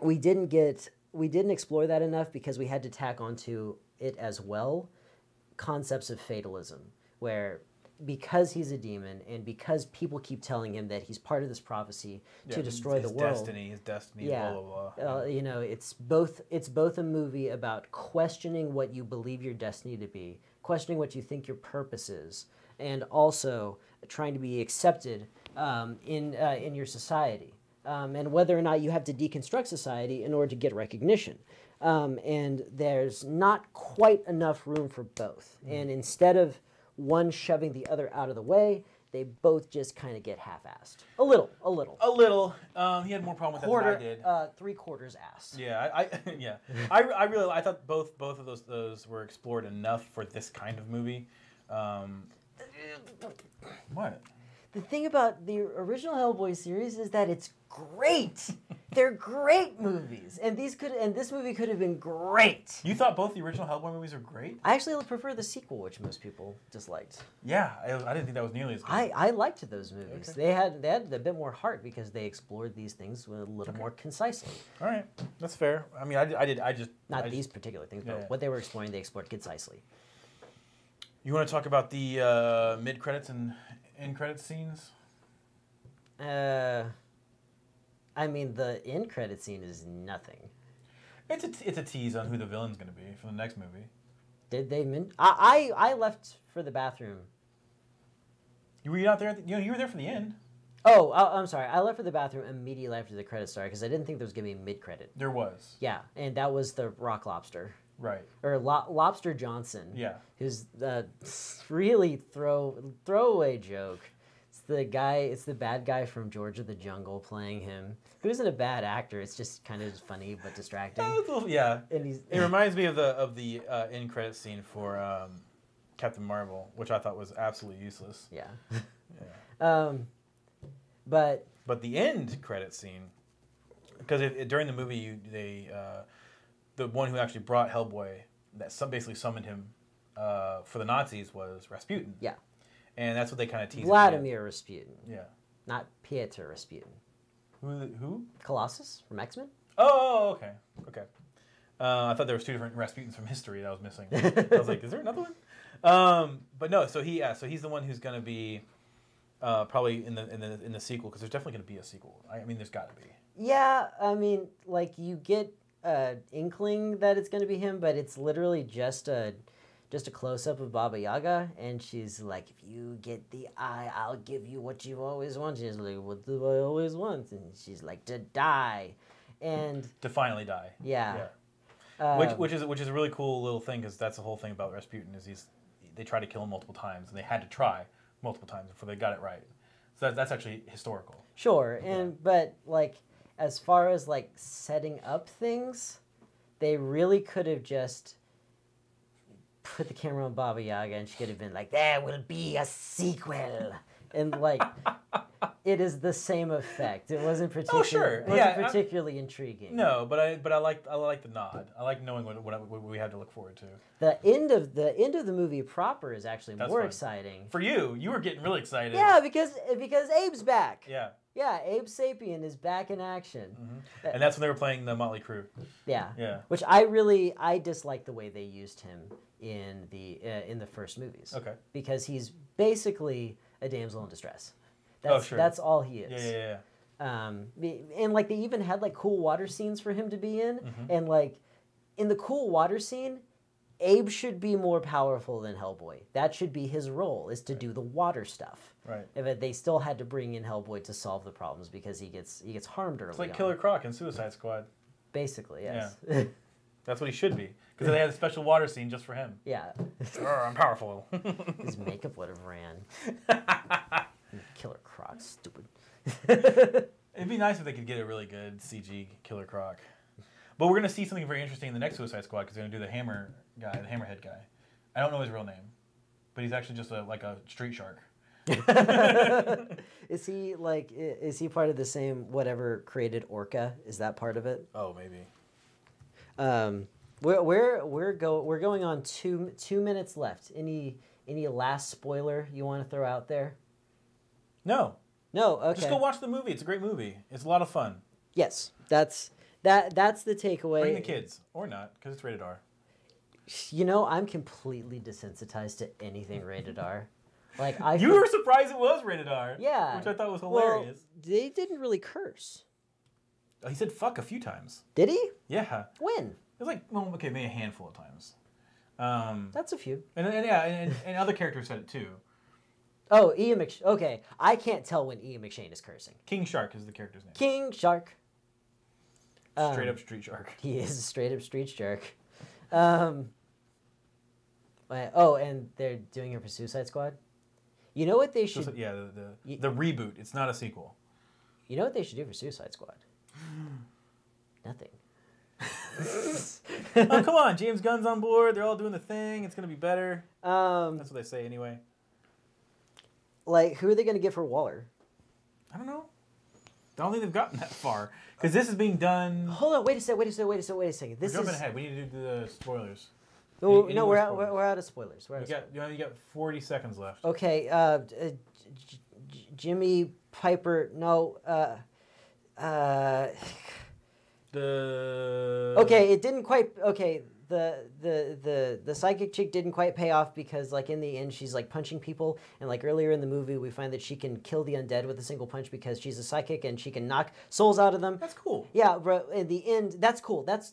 We didn't explore that enough because we had to tack onto it as well concepts of fatalism, where because he's a demon and because people keep telling him that he's part of this prophecy to destroy the world. His destiny, blah, blah, blah. It's both a movie about questioning what you believe your destiny to be, questioning what you think your purpose is, and also trying to be accepted in your society. And whether or not you have to deconstruct society in order to get recognition. And there's not quite enough room for both. And instead of one shoving the other out of the way, they both just kind of get half-assed. A little. He had more problem with that than I did. 3/4 assed. Yeah, I thought both of those were explored enough for this kind of movie. What? The thing about the original Hellboy series is that it's great. They're great movies, and this movie could have been great. You thought both the original Hellboy movies were great? I actually prefer the sequel, which most people disliked. Yeah, I didn't think that was nearly as good. I liked those movies. Okay. They had a bit more heart because they explored these things a little more concisely. All right, that's fair. I mean, I just these particular things, but what they were exploring, they explored concisely. You want to talk about the mid credits and end credits scenes? I mean, the end credit scene is nothing. It's a tease on who the villain's going to be for the next movie. Did they? I left for the bathroom. You were not there. You were there for the end. Oh, I'm sorry. I left for the bathroom immediately after the credits started because I didn't think there was going to be a mid-credit. There was. Yeah, and that was the rock lobster. Right. Or Lobster Johnson. Yeah. Who's really throwaway joke. It's the bad guy from George of the Jungle playing him, who isn't a bad actor. It's just kind of funny but distracting. Yeah. And it reminds me of the end credit scene for Captain Marvel, which I thought was absolutely useless. Yeah. Yeah. But the end credit scene, because during the movie the one who actually brought Hellboy, that basically summoned him for the Nazis, was Rasputin. Yeah. And that's what they kind of teased. Vladimir Rasputin. Yeah. Not Pietro Rasputin. Who? Colossus from X-Men? Oh, okay. Okay. I thought there was two different Rasputins from history that I was missing. I was like, is there another one? But no, so he's the one who's going to be probably in the sequel, because there's definitely going to be a sequel. I mean, there's got to be. Yeah, I mean, like, you get an inkling that it's going to be him, but it's literally just a close-up of Baba Yaga, and she's like, if you get the eye, I'll give you what you've always wanted. She's like, what do I always want? And she's like, to die. And to finally die. Yeah. Which is a really cool little thing, because that's the whole thing about Rasputin, is they tried to kill him multiple times, and they had to try multiple times before they got it right. So that's actually historical. Sure, but like, as far as like setting up things, they really could have just put the camera on Baba Yaga, and she could have been like, there will be a sequel. And like, it is the same effect. It wasn't particularly intriguing. No, but I like the nod. I like knowing what we have to look forward to. The end of the movie proper is actually more fun. Exciting. For you were getting really excited. Yeah, because Abe's back. Yeah. Yeah, Abe Sapien is back in action. Mm-hmm. And that's when they were playing the Motley Crue. Yeah. Yeah. Which I dislike the way they used him in the first movies. Okay. Because he's basically a damsel in distress. Sure. That's all he is. Yeah. And like, they even had like cool water scenes for him to be in, and like, in the cool water scene, Abe should be more powerful than Hellboy. That should be his role, is to do the water stuff. Right. But they still had to bring in Hellboy to solve the problems, because he gets harmed early. It's like Killer Croc in Suicide Squad. Basically, yes. Yeah. That's what he should be, because they had a special water scene just for him. Yeah. I'm powerful. His makeup would have ran. Killer Croc, stupid. It'd be nice if they could get a really good CG Killer Croc. But we're going to see something very interesting in the next Suicide Squad, because they're going to do the Hammerhead guy. I don't know his real name, but he's actually just like a street shark. Is he part of the same whatever created Orca? Is that part of it? Oh, maybe. We're going on 2 minutes left. Any last spoiler you want to throw out there? No. Okay. Just go watch the movie. It's a great movie. It's a lot of fun. Yes, that's the takeaway. Bring the kids, or not, because it's rated R. I'm completely desensitized to anything rated R. Like, you were surprised it was rated R. Yeah. Which I thought was hilarious. Well, they didn't really curse. Oh, he said fuck a few times. Did he? Yeah. When? It was like, well, okay, maybe a handful of times. That's a few. And other characters said it too. Oh, Ian McShane. Okay, I can't tell when Ian McShane is cursing. King Shark is the character's name. King Shark. Straight up street shark. He is a straight up street shark. And they're doing it for Suicide Squad. You know what they should? The reboot. It's not a sequel. You know what they should do for Suicide Squad? Nothing. Oh, come on, James Gunn's on board. They're all doing the thing. It's gonna be better. That's what they say anyway. Like, who are they gonna get for Waller? I don't know. I don't think they've gotten that far, because this is being done. Hold on, wait a second. We're jumping ahead. We need to do the spoilers. No, we're out of spoilers. You got 40 seconds left. Okay, Jimmy Piper. No. Okay, it didn't quite. Okay, the psychic chick didn't quite pay off, because like, in the end she's like punching people, and like earlier in the movie we find that she can kill the undead with a single punch because she's a psychic and she can knock souls out of them. That's cool. Yeah, but in the end, that's cool. That's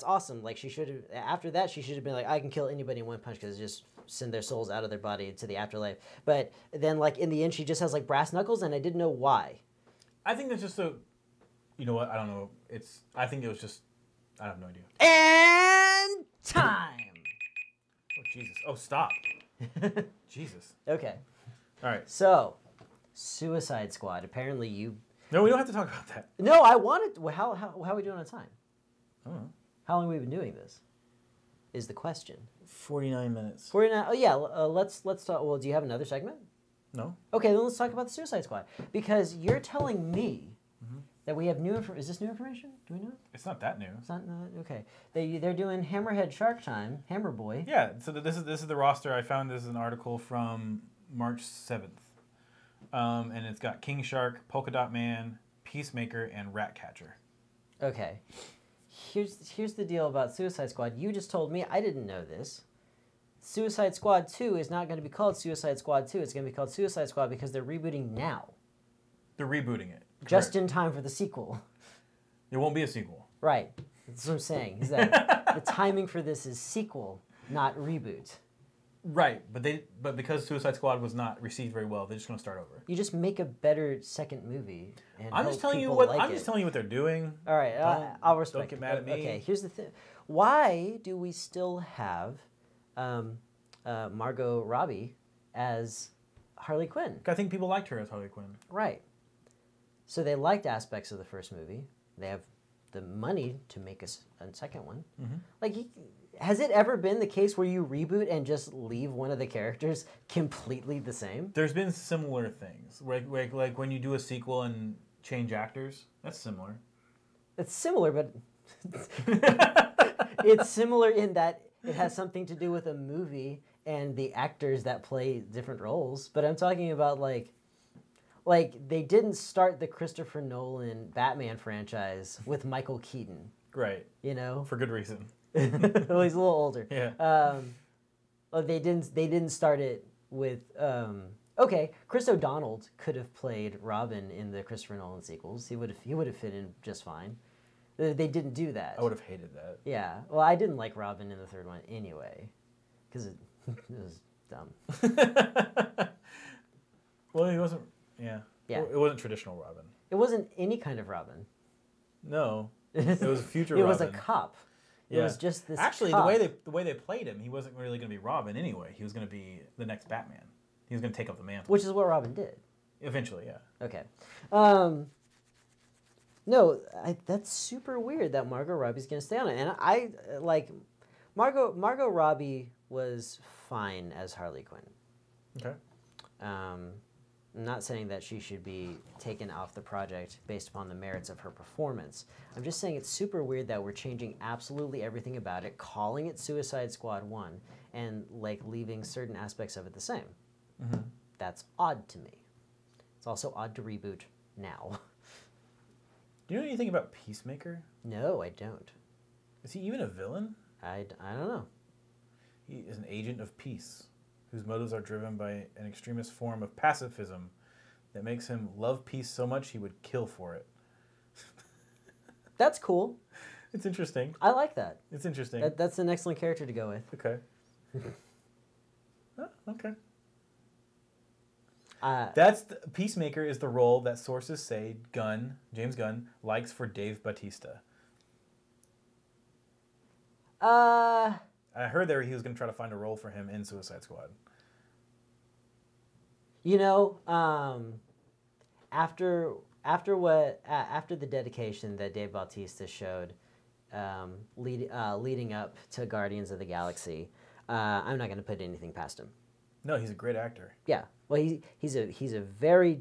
awesome. Like, she should have, after that she should have been like, I can kill anybody in one punch, because just send their souls out of their body to the afterlife. But then like, in the end she just has like brass knuckles, and I didn't know why. I think that's just you know what? I don't know. I think it was just, I have no idea. And time. Oh, Jesus. Oh, stop. Jesus. Okay. All right. So, Suicide Squad. Apparently you... No, we don't have to talk about that. No, I wanted... How are we doing on time? I don't know. How long have we been doing this? Is the question. 49 minutes. 49... Oh, yeah. Let's talk... Well, do you have another segment? No. Okay, then let's talk about the Suicide Squad. Because you're telling me that we have new information. Is this new information? Do we know? It's not that new. It's not... okay. They're doing Hammerhead Shark Time. Hammer Boy. Yeah, so this is the roster. I found this is an article from March 7th. And it's got King Shark, Polka Dot Man, Peacemaker, and Ratcatcher. Okay. Here's the deal about Suicide Squad. You just told me, I didn't know this. Suicide Squad 2 is not going to be called Suicide Squad 2. It's going to be called Suicide Squad because they're rebooting now. They're rebooting it. Just in time for the sequel. There won't be a sequel. Right. That's what I'm saying. Is that the timing for this is sequel, not reboot. Right, but because Suicide Squad was not received very well, they're just going to start over. You just make a better second movie. And I'm just telling you what what they're doing. All right, I'll respect. Don't get mad at me. Okay, here's the thing. Why do we still have Margot Robbie as Harley Quinn? I think people liked her as Harley Quinn. Right. So they liked aspects of the first movie. They have the money to make a second one. Mm-hmm. Like, has it ever been the case where you reboot and just leave one of the characters completely the same? There's been similar things, like when you do a sequel and change actors. That's similar. It's similar, but it's similar in that it has something to do with a movie and the actors that play different roles. But I'm talking about like they didn't start the Christopher Nolan Batman franchise with Michael Keaton. Right. You know? For good reason. Well, he's a little older. Yeah. They didn't start it with okay, Chris O'Donnell could have played Robin in the Christopher Nolan sequels. He would have fit in just fine. They didn't do that. I would have hated that. Yeah. Well, I didn't like Robin in the third one anyway, because it was dumb. Well, he wasn't. Yeah. Yeah. It wasn't traditional Robin. It wasn't any kind of Robin. No. It was a future It Robin. was a cop. It was just this. Actually, cop. the way they played him, he wasn't really going to be Robin anyway. He was going to be the next Batman. He was going to take up the mantle. Which is what Robin did. Eventually, yeah. Okay. No, that's super weird that Margot Robbie's going to stay on it. And I like Margot Robbie was fine as Harley Quinn. Okay. I'm not saying that she should be taken off the project based upon the merits of her performance. I'm just saying it's super weird that we're changing absolutely everything about it, calling it Suicide Squad 1, and like leaving certain aspects of it the same. Mm-hmm. That's odd to me. It's also odd to reboot now. Do you know anything about Peacemaker? No, I don't. Is he even a villain? I don't know. He is an agent of peace, whose motives are driven by an extremist form of pacifism that makes him love peace so much he would kill for it. That's cool. It's interesting. I like that. It's interesting. That's an excellent character to go with. Okay. Oh, okay. Peacemaker is the role that sources say James Gunn, likes for Dave Bautista. I heard he was going to try to find a role for him in Suicide Squad. You know, after the dedication that Dave Bautista showed, leading up to Guardians of the Galaxy, I'm not going to put anything past him. No, he's a great actor. Yeah, well, he's a very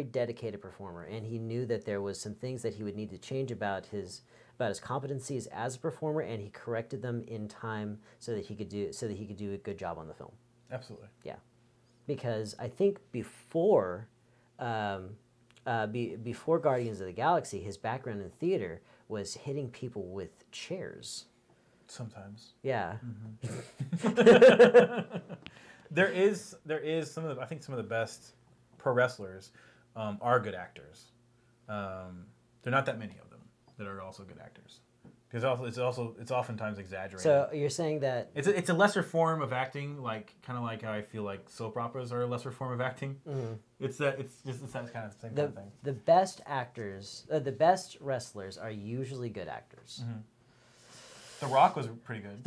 dedicated performer, and he knew that there was some things that he would need to change about his competencies as a performer, and he corrected them in time so that he could do a good job on the film. Absolutely. Yeah, because I think before Guardians of the Galaxy, his background in theater was hitting people with chairs. Sometimes. Yeah. Mm-hmm. There is some of the best pro wrestlers are good actors. There are not that many of them that are also good actors. Because it's oftentimes exaggerated. So you're saying that it's a lesser form of acting, kind of like how I feel like soap operas are a lesser form of acting. Mm-hmm. It's that kind of same kind of thing. The best actors, the best wrestlers are usually good actors. The Rock was pretty good.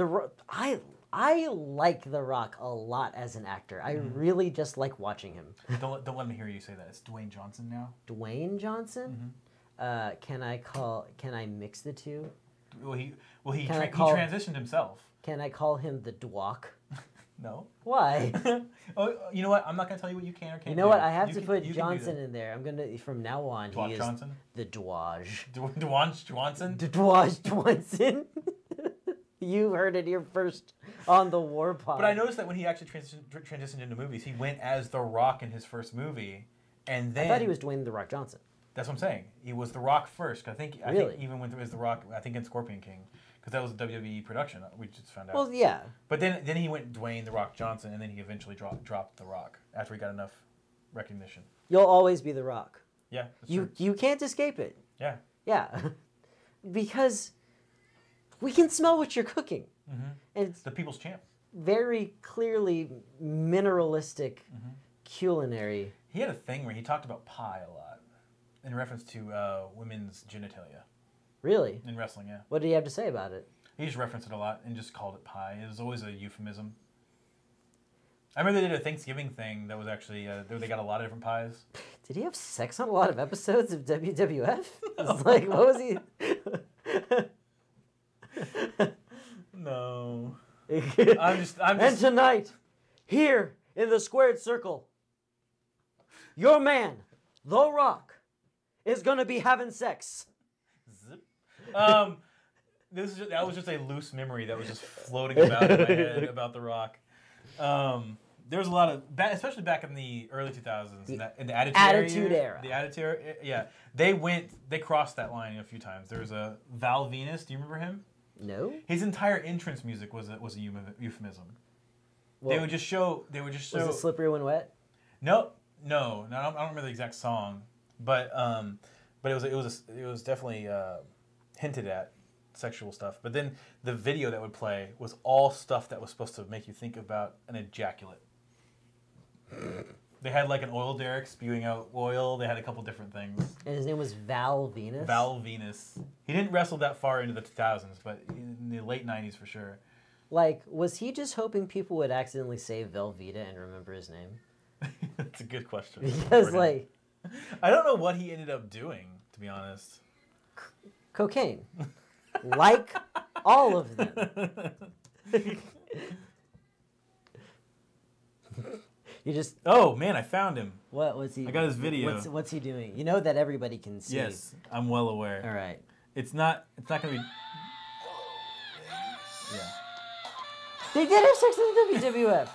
I like The Rock a lot as an actor. I really just like watching him. Don't let me hear you say that. It's Dwayne Johnson now. Dwayne Johnson? Can I mix the two? Well, he transitioned himself. Can I call him the Dwok? No. Why? Oh, you know what? I'm not gonna tell you what you can or can't do. You know what? I have to can- put you can do Johnson that. in there. I'm gonna from now on. Dwok He is Johnson? the Dwaj. Dwayne Johnson? Dwaj Johnson. You heard it here first on the WarPod. But I noticed that when he actually transitioned into movies, he went as The Rock in his first movie, and then I thought he was Dwayne the Rock Johnson. That's what I'm saying. He was The Rock first. I think Really? even went through as The Rock. I think in Scorpion King, because that was a WWE production. We just found out. Well, yeah. But then he went Dwayne The Rock Johnson, and then he eventually dropped The Rock after he got enough recognition. You'll always be the Rock. Yeah, that's You true. you can't escape it. Yeah. Yeah, because we can smell what you're cooking. And it's The people's champ. very clearly mineralistic culinary. He had a thing where he talked about pie a lot, in reference to women's genitalia Really? in wrestling. Yeah, What did he have to say about it? he just referenced it a lot and just called it pie. It was always a euphemism. I remember they did a Thanksgiving thing that was actually they got a lot of different pies. Did he have sex on a lot of episodes of WWF? It's like, what was he? No, I'm And just. tonight, here in the squared circle, your man, The Rock, is gonna be having sex. Zip. That was just a loose memory that was just floating about in my head about The Rock. There was a lot of, especially back in the early 2000s, in the Attitude Era. The Attitude Era, yeah. They crossed that line a few times. There was a Val Venus. Do you remember him? No. His entire entrance music was a euphemism. Well, They would just show. Was it slippery when wet? No, I don't remember the exact song, but it was definitely hinted at sexual stuff. But then the video that would play was all stuff that was supposed to make you think about an ejaculate. They had like an oil derrick spewing out oil. They had a couple different things. And his name was Val Venus? Val Venus. He didn't wrestle that far into the 2000s, but in the late 90s for sure. Like, was he just hoping people would accidentally say Velveeta and remember his name? That's a good question. Because, like... I don't know what he ended up doing, to be honest. Cocaine. Like all of them. You just... Oh, man, I found him. What was he... I got his video. What's he doing? You know that everybody can see. Yes, I'm well aware. All right. It's not going to be... Yeah. They did have sex in the WWF.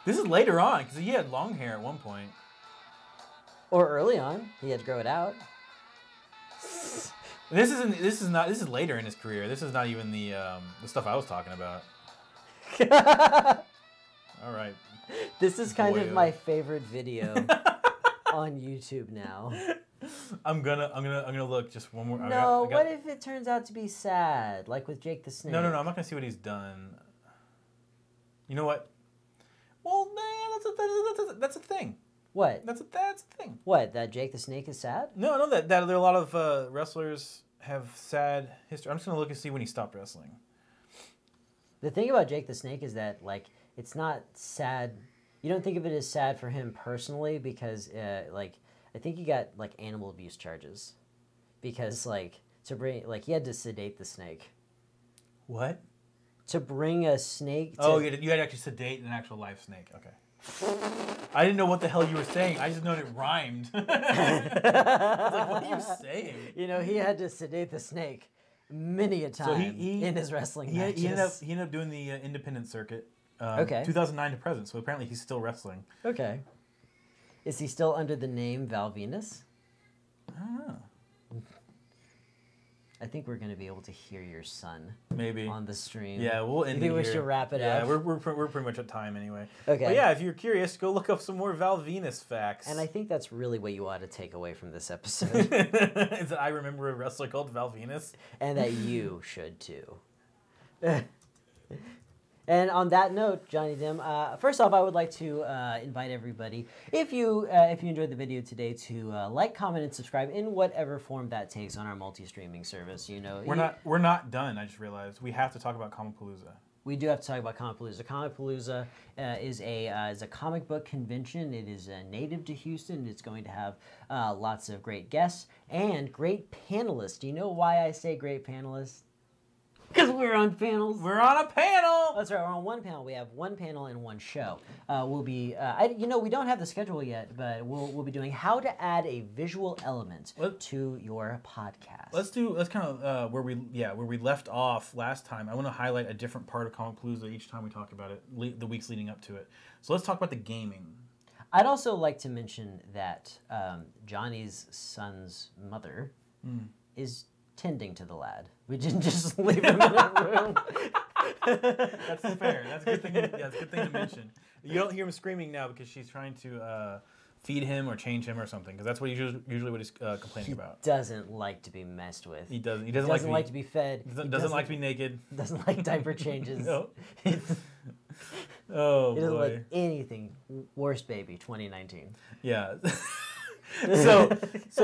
This is later on, because he had long hair at one point. Or early on. He had to grow it out. This is later in his career. This is not even the stuff I was talking about. All right. This is kind of Boyo. my favorite video on YouTube now. I'm gonna look just one more. No, what if it turns out to be sad, like with Jake the Snake? No. I'm not gonna see what he's done. You know what? Well, man, that's a thing. What? That's a thing. What? That Jake the Snake is sad? No, that there are a lot of wrestlers have sad history. I'm just gonna look and see when he stopped wrestling. The thing about Jake the Snake is that, like, it's not sad. You don't think of it as sad for him personally because, like, I think he got, like, animal abuse charges. Because, like, he had to sedate the snake. What? To bring a snake to... Oh, you had to actually sedate an actual live snake. Okay. I didn't know what the hell you were saying. I just know it rhymed. I was like, what are you saying? You know, he had to sedate the snake many a time in his wrestling matches. He ended up doing the independent circuit. Okay. 2009 to present, so apparently he's still wrestling. Okay. Is he still under the name Val Venus? I don't know. I think we're going to be able to hear your son Maybe on the stream. Yeah, we'll end it Maybe we here. should wrap it yeah, up. we're pretty much at time anyway. Okay. But yeah, if you're curious, go look up some more Val Venus facts. And I think that's really what you ought to take away from this episode. Is that I remember a wrestler called Val Venus. And that you should too. And on that note, Johnny Dim, first off, I would like to invite everybody, if you enjoyed the video today, to like, comment, and subscribe in whatever form that takes on our multi-streaming service. You know, We're not done. I just realized we have to talk about Comicpalooza. We do have to talk about Comicpalooza. Comicpalooza is a comic book convention. It is native to Houston. It's going to have lots of great guests and great panelists. Do you know why I say great panelists? Because we're on panels. We're on a panel. That's right. We're on one panel. We have one panel and one show. We'll be, we don't have the schedule yet, but we'll be doing how to add a visual element to your podcast. Let's kind of where we left off last time. I want to highlight a different part of Comicpalooza each time we talk about it, the weeks leading up to it. So let's talk about the gaming. I'd also like to mention that Johnny's son's mother is tending to the lad. We didn't just leave him in a room. That's fair. That's a good thing. That's a good thing to mention. You don't hear him screaming now because she's trying to feed him or change him or something. Because that's what usually what he's complaining about. He doesn't like to be messed with. He doesn't. He doesn't like to be fed. He doesn't like to be naked. Doesn't like diaper changes. No. Oh, he doesn't like anything. Worst baby 2019. Yeah. So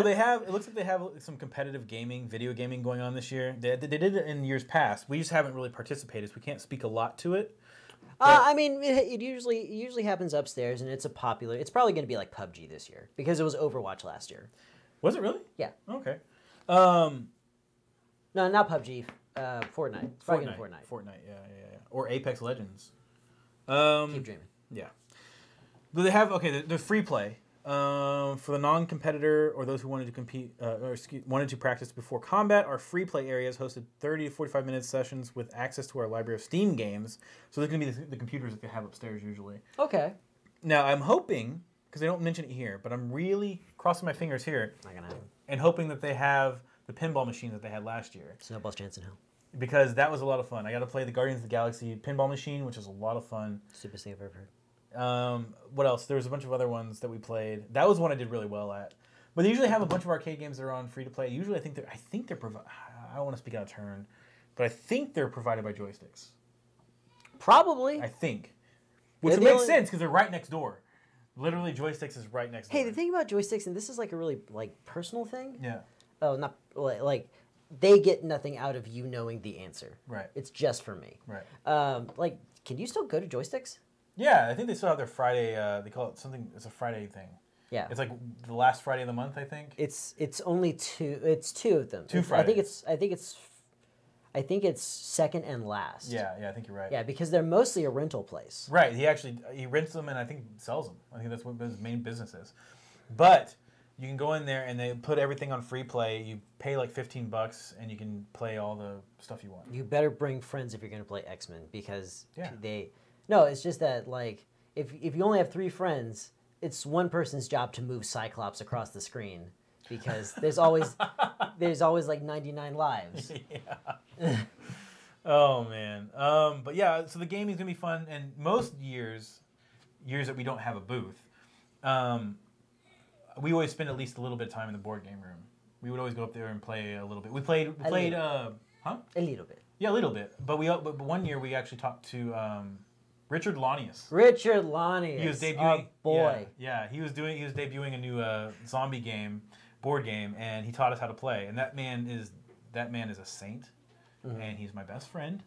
they have. It looks like they have some competitive video gaming going on this year. They did it in years past. We just haven't really participated, so we can't speak a lot to it. I mean, it usually happens upstairs, and it's popular. It's probably going to be like PUBG this year because it was Overwatch last year. Was it really? Yeah. Okay. No, not PUBG. Fortnite. It's probably going to Fortnite. Fortnite. Yeah. Or Apex Legends. Keep dreaming. Yeah. But they have they're free play. For the non-competitor or those who wanted to compete wanted to practice before combat, our free play areas hosted 30 to 45 minute sessions with access to our library of Steam games. So they're going to be the computers that they have upstairs usually. Okay. Now I'm hoping, because they don't mention it here, but I'm really crossing my fingers here and hoping that they have the pinball machine that they had last year. Snowball's chance in hell. Because that was a lot of fun. I got to play the Guardians of the Galaxy pinball machine, which is a lot of fun. Stupidest thing I've ever heard. What else? There was a bunch of other ones that we played. That was one I did really well at. But they usually have a bunch of arcade games that are on free to play. Usually, I think they're I don't want to speak out of turn, but I think they're provided by joysticks. Probably. I think, which would make sense because they're right next door. Literally, joysticks is right next door. Hey, the thing about joysticks, and this is like a really personal thing. Yeah. Oh, not like they get nothing out of you knowing the answer. Right. It's just for me. Right. Can you still go to joysticks? Yeah, I think they still have their Friday. They call it something. It's a Friday thing. Yeah. It's like the last Friday of the month, I think. It's only two. It's two of them. Two Fridays. I think it's second and last. Yeah, I think you're right. Yeah, because they're mostly a rental place. Right. He rents them and I think sells them. I think that's what his main business is. But you can go in there and they put everything on free play. You pay like $15 and you can play all the stuff you want. You better bring friends if you're going to play X-Men because yeah. No, it's just that if you only have 3 friends, it's one person's job to move Cyclops across the screen because there's always like 99 lives. Yeah. Oh man. But yeah, so the gaming's gonna be fun, and most years that we don't have a booth, we always spend at least a little bit of time in the board game room. We would always go up there and play a little bit. We played A little bit. Yeah, a little bit. But one year we actually talked to Richard Lanius. Richard Lanius. He was debuting. Our boy. Yeah, he was debuting a new zombie board game, and he taught us how to play. And that man is a saint, and he's my best friend,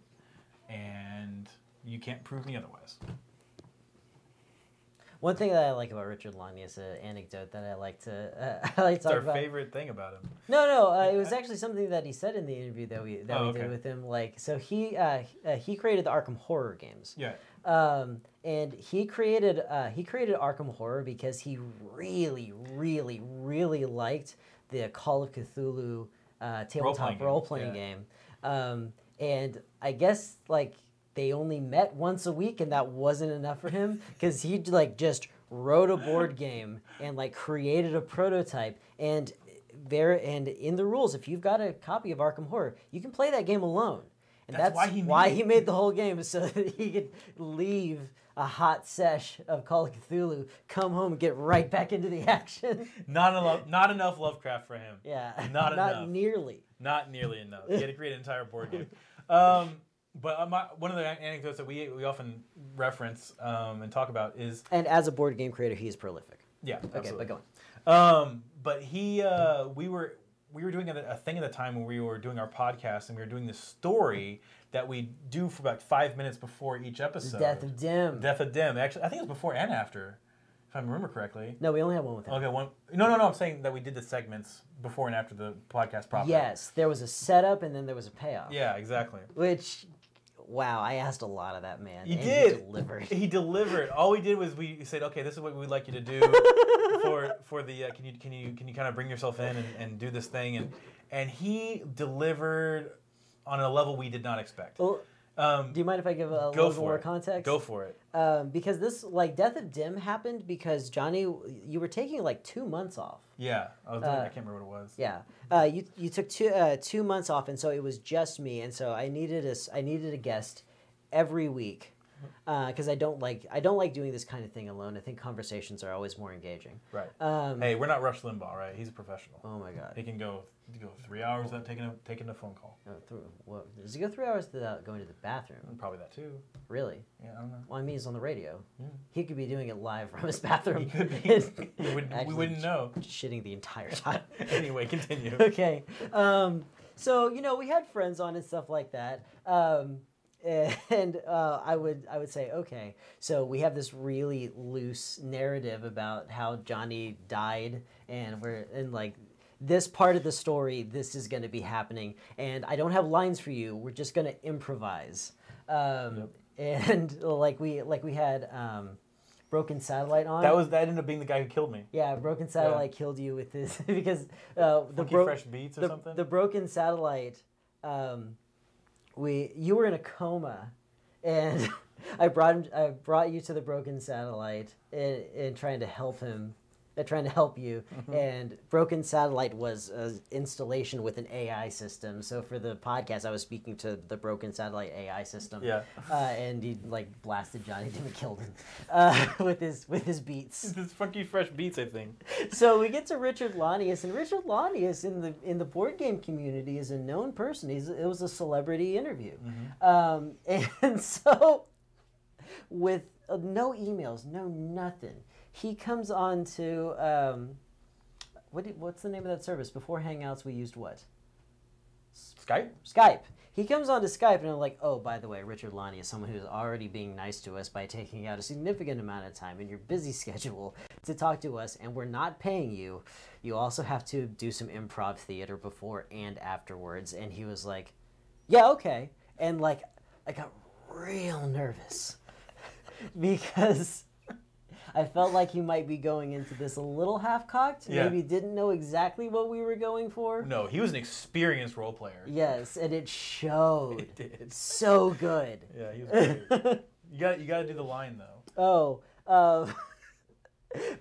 and you can't prove me otherwise. One thing that I like about Richard Lanius, an anecdote that I like to talk about. It's our favorite thing about him. No, it was actually something that he said in the interview that we did with him. So he created the Arkham horror games. Yeah. And he created Arkham Horror because he really, really, really liked the Call of Cthulhu tabletop role-playing game. And I guess they only met once a week, and that wasn't enough for him because he just wrote a board game and created a prototype. And in the rules, if you've got a copy of Arkham Horror, you can play that game alone. And that's why he made the whole game, so that he could leave a hot sesh of Call of Cthulhu, come home, and get right back into the action. Not enough Lovecraft for him. Yeah. Not enough. Not nearly. Not nearly enough. He had to create an entire board game. But one of the anecdotes that we often reference and talk about is... And as a board game creator, he is prolific. Yeah, absolutely. Okay, but go on. But we were doing a thing at the time when we were doing our podcast, and we were doing this story that we do for about 5 minutes before each episode. Death of Dim. Death of Dim. Actually, I think it was before and after, if I remember correctly. No, we only have one with him. Okay, one. No. I'm saying that we did the segments before and after the podcast proper. Yes, there was a setup and then there was a payoff. Yeah, exactly. Which, wow, I asked a lot of that man. He and did. He delivered. He delivered. All we did was we said, okay, this is what we'd like you to do for the. Can you kind of bring yourself in and do this thing, and he delivered on a level we did not expect. Well, do you mind if I give a little more context? Go for it. Because this, Death of Dim happened because Johnny, you were taking 2 months off. Yeah, I can't remember what it was. Yeah, you took 2 months off, and so it was just me, and so I needed a guest every week. Because I don't like doing this kind of thing alone. I think conversations are always more engaging. Right. Hey, we're not Rush Limbaugh, right? He's a professional. Oh my God. He can go 3 hours without taking a phone call. Does he go 3 hours without going to the bathroom? Probably that too. Really? Yeah, I don't know. Well, I mean, he's on the radio. Yeah. He could be doing it live from his bathroom. He could be. We wouldn't know. Shitting the entire time. Anyway, continue. Okay. So we had friends on and stuff like that. And I would say, okay, so we have this really loose narrative about how Johnny died, and this part of the story, this is going to be happening, and I don't have lines for you. We're just going to improvise. Yep. And we had Broken Satellite on. That ended up being the guy who killed me. Yeah, Broken Satellite killed you with this because Fresh Beats or something. The Broken Satellite. You were in a coma, and I brought you to the Broken Satellite and trying to help him, trying to help you. Mm-hmm. And Broken Satellite was an installation with an AI system. So for the podcast, I was speaking to the Broken Satellite AI system. Yeah. And he blasted Johnny and killed him with his beats. His funky fresh beats, I think. So we get to Richard Lanius, and Richard Lanius in the board game community is a known person. It was a celebrity interview. Mm-hmm. And so with no emails, no nothing, he comes on to what's the name of that service? Before Hangouts, we used what? Skype. He comes on to Skype, and I'm like, oh, by the way, Richard Lonnie is someone who's already being nice to us by taking out a significant amount of time in your busy schedule to talk to us, and we're not paying you. You also have to do some improv theater before and afterwards. And he was like, yeah, okay. And I got real nervous because I felt like he might be going into this a little half-cocked. Yeah. Maybe didn't know exactly what we were going for. No, he was an experienced role player. Yes, and it showed. It did. So good. Yeah, he was great. You got to do the line, though.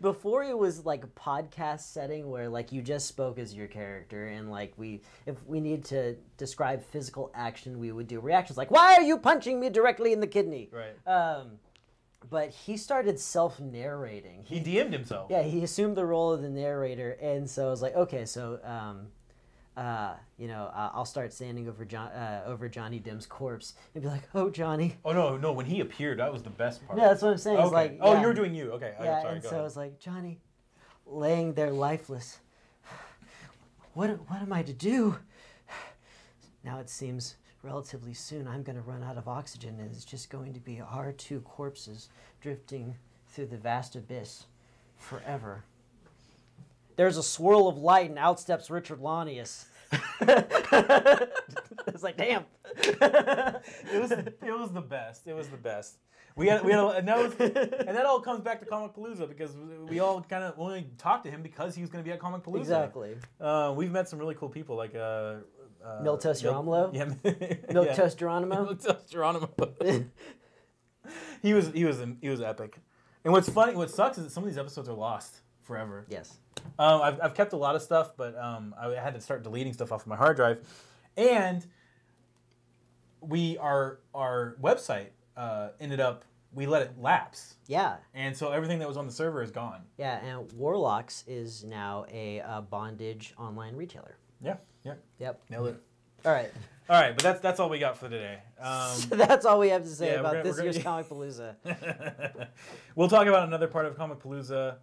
Before it was a podcast setting where you just spoke as your character, and if we need to describe physical action, we would do reactions like, why are you punching me directly in the kidney? Right. But he started self-narrating. He DM'd himself. Yeah, he assumed the role of the narrator, and so I was like, okay, so I'll start standing over Johnny Dim's corpse and be like, oh, Johnny. Oh no! When he appeared, that was the best part. Yeah, that's what I'm saying. Okay. It's you were doing you. Okay. Yeah, sorry, and go so ahead. I was like, Johnny, laying there lifeless. What am I to do? Now it seems relatively soon I'm going to run out of oxygen, and it's just going to be our two corpses drifting through the vast abyss forever. There's a swirl of light, and out steps Richard Lanius. It's like, damn. It was the best. It was the best. And that all comes back to Comicpalooza, because we all kind of only talked to him because he was going to be at Comicpalooza. Exactly. We've met some really cool people like Miltos Geronimo. Yeah. Miltos Geronimo. Miltos Geronimo. He was epic. And what sucks is that some of these episodes are lost forever. Yes. I've kept a lot of stuff, but I had to start deleting stuff off of my hard drive, and our website ended up, we let it lapse. Yeah. And so everything that was on the server is gone. Yeah, and Warlocks is now a bondage online retailer. Yeah. Yep. Nailed it. All right. All right, but that's all we got for today. So that's all we have to say yeah, about this we're year's gonna- Comicpalooza. We'll talk about another part of Comicpalooza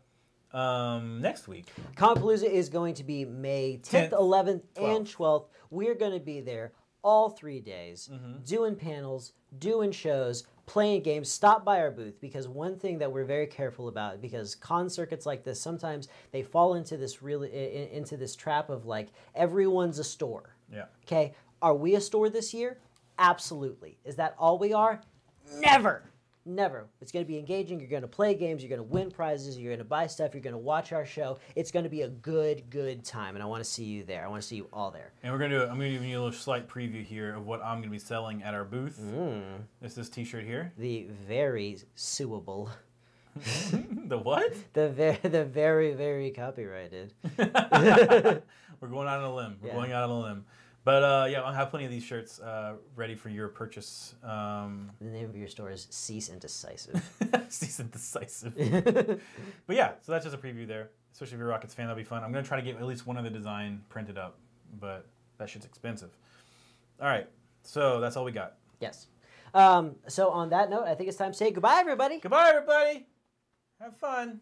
next week. Comicpalooza is going to be May 10th, 11th, and 12th. We're going to be there all 3 days, doing panels, doing shows, playing games. Stop by our booth, because one thing that we're very careful about, because con circuits like this, sometimes they fall into this into this trap of like everyone's a store. Yeah. Okay, are we a store this year? Absolutely. Is that all we are? Never. Never. It's going to be engaging. You're going to play games. You're going to win prizes. You're going to buy stuff. You're going to watch our show. It's going to be a good time, and I want to see you there. I want to see you all there. And I'm going to give you a little slight preview here of what I'm going to be selling at our booth. This T-shirt here. The very suable. The what? The very copyrighted. We're going out on a limb. We're Yeah. going out on a limb. But yeah, I'll have plenty of these shirts ready for your purchase. The name of your store is Cease and Decisive. Cease and Decisive. But yeah, so that's just a preview there. Especially if you're a Rockets fan, that'll be fun. I'm going to try to get at least one of the design printed up, but that shit's expensive. All right, so that's all we got. Yes. So on that note, I think it's time to say goodbye, everybody. Goodbye, everybody. Have fun.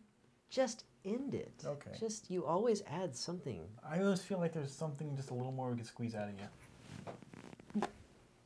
Just end it. Okay. Just, you always add something. I always feel like there's something just a little more we can squeeze out of you.